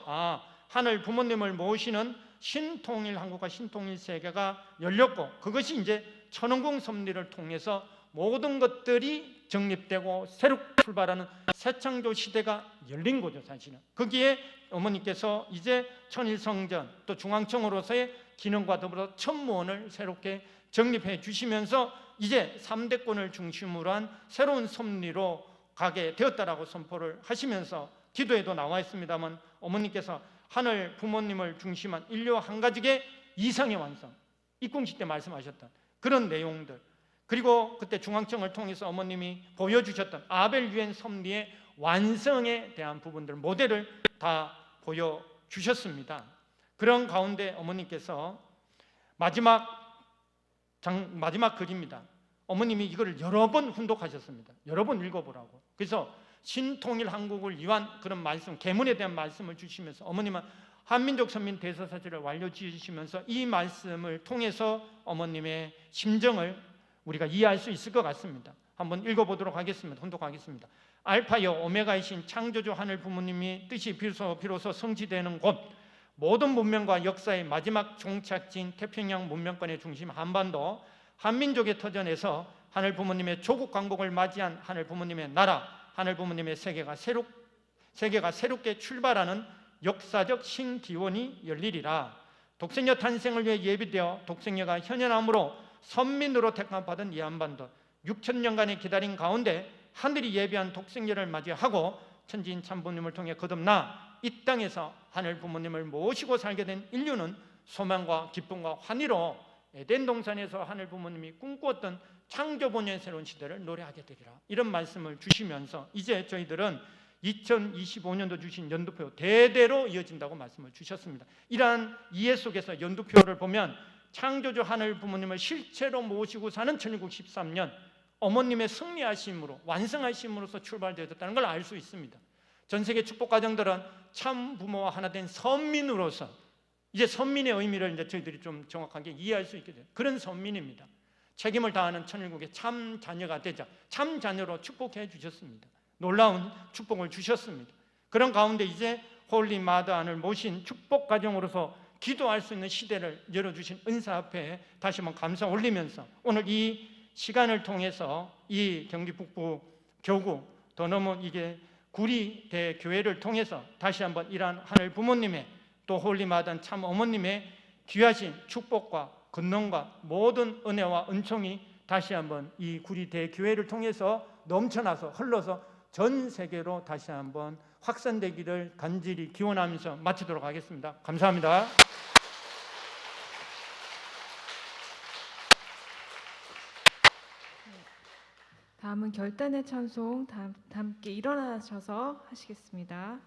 하늘 부모님을 모시는 신통일 항구가 신통일 세계가 열렸고 그것이 이제 천원궁 섭리를 통해서 모든 것들이 정립되고 새로 출발하는 새 창조 시대가 열린 거죠. 사실은 거기에 어머니께서 이제 천일성전 또 중앙청으로서의 기능과 더불어 천무원을 새롭게 정립해 주시면서 이제 3대권을 중심으로 한 새로운 섭리로 가게 되었다라고 선포를 하시면서 기도에도 나와 있습니다만 어머니께서 하늘 부모님을 중심한 인류 한 가지의 이상의 완성, 입궁식 때 말씀하셨던 그런 내용들, 그리고 그때 중앙청을 통해서 어머님이 보여주셨던 아벨 유엔 섭리의 완성에 대한 부분들 모델을 다 보여주셨습니다. 그런 가운데 어머니께서 마지막 글입니다. 어머님이 이거를 여러 번 훈독하셨습니다. 여러 번 읽어보라고. 그래서 신통일 한국을 위한 그런 말씀, 계문에 대한 말씀을 주시면서 어머님은 한민족 선민 대서사지를 완료지으시면서 이 말씀을 통해서 어머님의 심정을 우리가 이해할 수 있을 것 같습니다. 한번 읽어보도록 하겠습니다. 훈독하겠습니다. 알파여 오메가이신 창조주 하늘 부모님이 뜻이 비로소 성취되는 곳, 모든 문명과 역사의 마지막 종착지인 태평양 문명권의 중심 한반도, 한민족의 터전에서 하늘 부모님의 조국 광복을 맞이한 하늘 부모님의 나라, 하늘 부모님의 세계가 새롭게 출발하는 역사적 신기원이 열리리라. 독생녀 탄생을 위해 예비되어 독생녀가 현현함으로 선민으로 택함받은 이 한반도 6,000년간의 기다림 가운데 하늘이 예비한 독생녀를 맞이하고 천지인 참부님을 통해 거듭나 이 땅에서 하늘 부모님을 모시고 살게 된 인류는 소망과 기쁨과 환희로 에덴 동산에서 하늘 부모님이 꿈꾸었던 창조 본연의 새로운 시대를 노래하게 되리라. 이런 말씀을 주시면서 이제 저희들은 2025년도 주신 연두표 대대로 이어진다고 말씀을 주셨습니다. 이러한 이해 속에서 연두표를 보면 창조주 하늘 부모님을 실체로 모시고 사는 1913년 어머님의 승리하심으로 완성하심으로서 출발되었다는 걸 알 수 있습니다. 전 세계 축복 가정들은 참 부모와 하나 된 선민으로서 이제 선민의 의미를 이제 저희들이 좀 정확하게 이해할 수 있게 돼요. 그런 선민입니다. 책임을 다하는 천일국의 참 자녀가 되자 참 자녀로 축복해 주셨습니다. 놀라운 축복을 주셨습니다. 그런 가운데 이제 홀리 마더 안을 모신 축복 가정으로서 기도할 수 있는 시대를 열어주신 은사 앞에 다시 한번 감사 올리면서 오늘 이 시간을 통해서 이 경기 북부 교구 더 넘어 이게 구리대 교회를 통해서 다시 한번 이러한 하늘 부모님의 또 홀리마단 참 어머님의 귀하신 축복과 권능과 모든 은혜와 은총이 다시 한번 이 구리대 교회를 통해서 넘쳐나서 흘러서 전 세계로 다시 한번 확산되기를 간절히 기원하면서 마치도록 하겠습니다. 감사합니다. 다음은 결단의 찬송 다 함께 일어나셔서 하시겠습니다.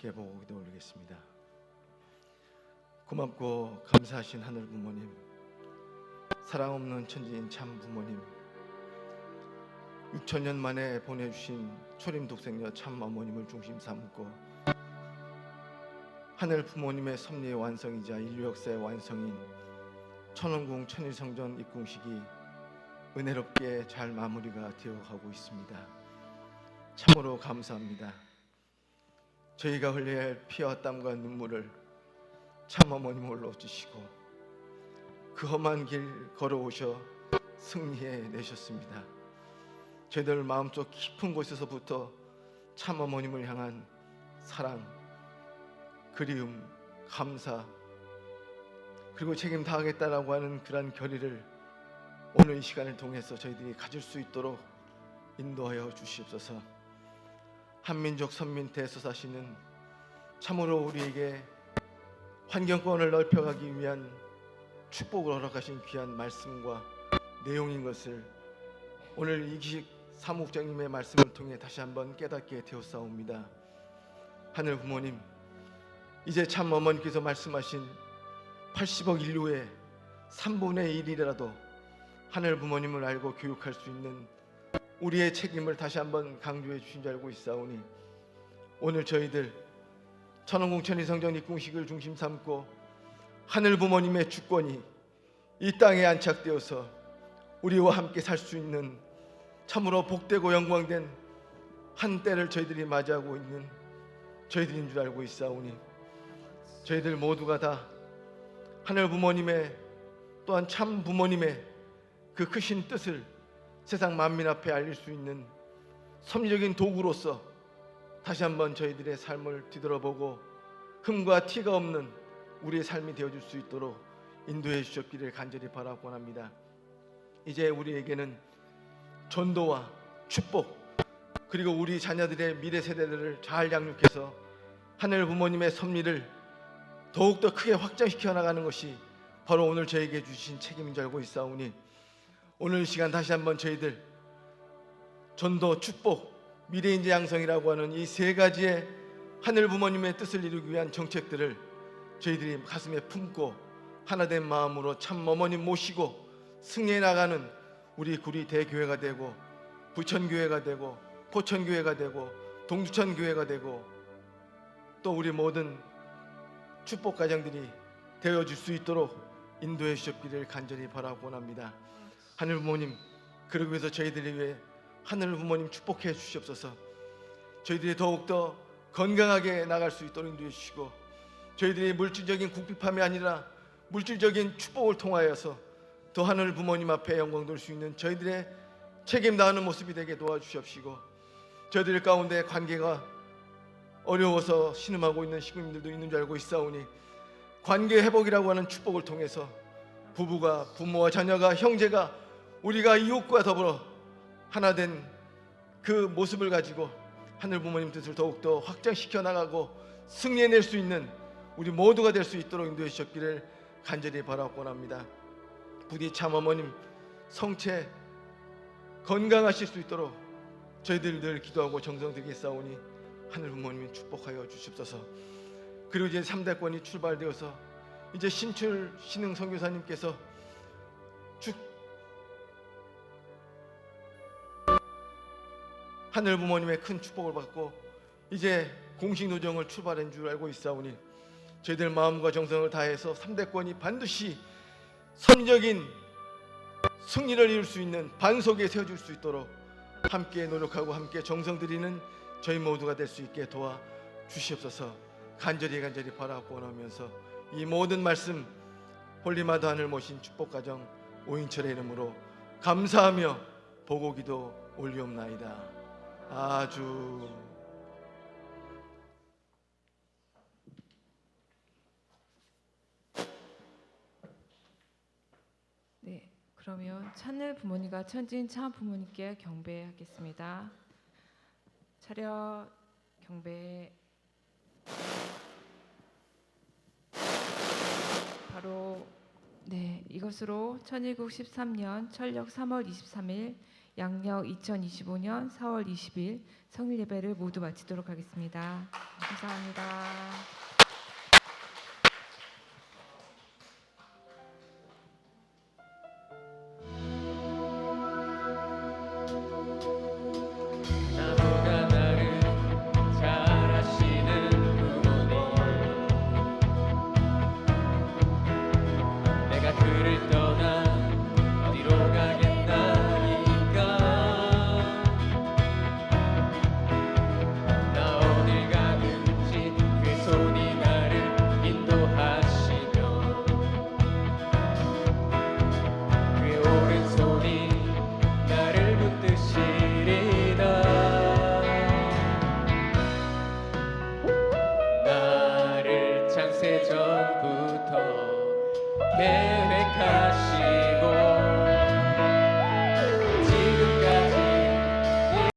함께 보고 기도 올리겠습니다. 고맙고 감사하신 하늘 부모님, 사랑 없는 천지인 참 부모님, 6천년 만에 보내주신 초림 독생녀 참 어머님을 중심 삼고 하늘 부모님의 섭리의 완성이자 인류 역사의 완성인 천원궁 천일성전 입궁식이 은혜롭게 잘 마무리가 되어가고 있습니다. 참으로 감사합니다. 저희가 흘려야 할 피와 땀과 눈물을 참 어머님 흘러주시고 그 험한 길 걸어오셔 승리해 내셨습니다. 저희들 마음속 깊은 곳에서부터 참 어머님을 향한 사랑, 그리움, 감사, 그리고 책임 다하겠다라고 하는 그러한 결의를 오늘 이 시간을 통해서 저희들이 가질 수 있도록 인도하여 주시옵소서. 한민족 선민대에서 사시는 참으로 우리에게 환경권을 넓혀가기 위한 축복을 허락하신 귀한 말씀과 내용인 것을 오늘 이기식 사무국장님의 말씀을 통해 다시 한번 깨닫게 되었사옵니다. 하늘 부모님, 이제 참 어머니께서 말씀하신 80억 인류의 3분의 1이라도 하늘 부모님을 알고 교육할 수 있는 우리의 책임을 다시 한번 강조해 주신 줄 알고 있사오니 오늘 저희들 천원궁 천일성전 입궁식을 중심 삼고 하늘 부모님의 주권이 이 땅에 안착되어서 우리와 함께 살 수 있는 참으로 복되고 영광된 한때를 저희들이 맞이하고 있는 저희들인 줄 알고 있사오니 저희들 모두가 다 하늘 부모님의 또한 참 부모님의 그 크신 뜻을 세상 만민 앞에 알릴 수 있는 섭리적인 도구로서 다시 한번 저희들의 삶을 뒤돌아보고 흠과 티가 없는 우리의 삶이 되어줄 수 있도록 인도해 주셨기를 간절히 바라고 합니다. 이제 우리에게는 전도와 축복 그리고 우리 자녀들의 미래 세대들을 잘 양육해서 하늘 부모님의 섭리를 더욱더 크게 확장시켜 나가는 것이 바로 오늘 저에게 주신 책임인 줄 알고 있사오니 오늘 이 시간 다시 한번 저희들 전도, 축복, 미래인재 양성이라고 하는 이 세 가지의 하늘 부모님의 뜻을 이루기 위한 정책들을 저희들이 가슴에 품고 하나된 마음으로 참 어머님 모시고 승리해 나가는 우리 구리 대교회가 되고 부천교회가 되고 포천교회가 되고 동두천교회가 되고 또 우리 모든 축복 가정들이 되어줄 수 있도록 인도해 주셨기를 간절히 바라고 원합니다. 하늘 부모님, 그러기 위해서 저희들을 위해 하늘 부모님 축복해 주시옵소서. 저희들이 더욱더 건강하게 나갈 수 있도록 인도해 주시고 저희들이 물질적인 궁핍함이 아니라 물질적인 축복을 통하여서 더 하늘 부모님 앞에 영광 돌 수 있는 저희들의 책임 다하는 모습이 되게 도와주시옵시고 저희들 가운데 관계가 어려워서 신음하고 있는 시부님들도 있는 줄 알고 있사오니 관계 회복이라고 하는 축복을 통해서 부부가, 부모와 자녀가, 형제가, 우리가 이웃과 더불어 하나 된 그 모습을 가지고 하늘 부모님 뜻을 더욱더 확장시켜 나가고 승리해낼 수 있는 우리 모두가 될 수 있도록 인도해 주셨기를 간절히 바라고 합니다. 부디 참 어머님 성체 건강하실 수 있도록 저희들 늘 기도하고 정성들게 싸우니 하늘 부모님이 축복하여 주시옵소서. 그리고 이제 3대권이 출발되어서 이제 신출 신흥 선교사님께서 하늘 부모님의 큰 축복을 받고 이제 공식 노정을 출발한 줄 알고 있사오니 저희들 마음과 정성을 다해서 3대권이 반드시 선적인 승리를 이룰 수 있는 반석에 세워줄 수 있도록 함께 노력하고 함께 정성 들이는 저희 모두가 될 수 있게 도와 주시옵소서. 간절히 바라고 원하면서 이 모든 말씀 홀리마다 하늘 모신 축복가정 오인철의 이름으로 감사하며 보고 기도 올리옵나이다. 아주 네, 그러면 하늘 부모님과 천지인 참 부모님께 경배하겠습니다. 차렷 경배. 바로 이것으로 천일국 13년 철력 3월 23일 양력 2025년 4월 20일 성일 예배를 모두 마치도록 하겠습니다. 감사합니다.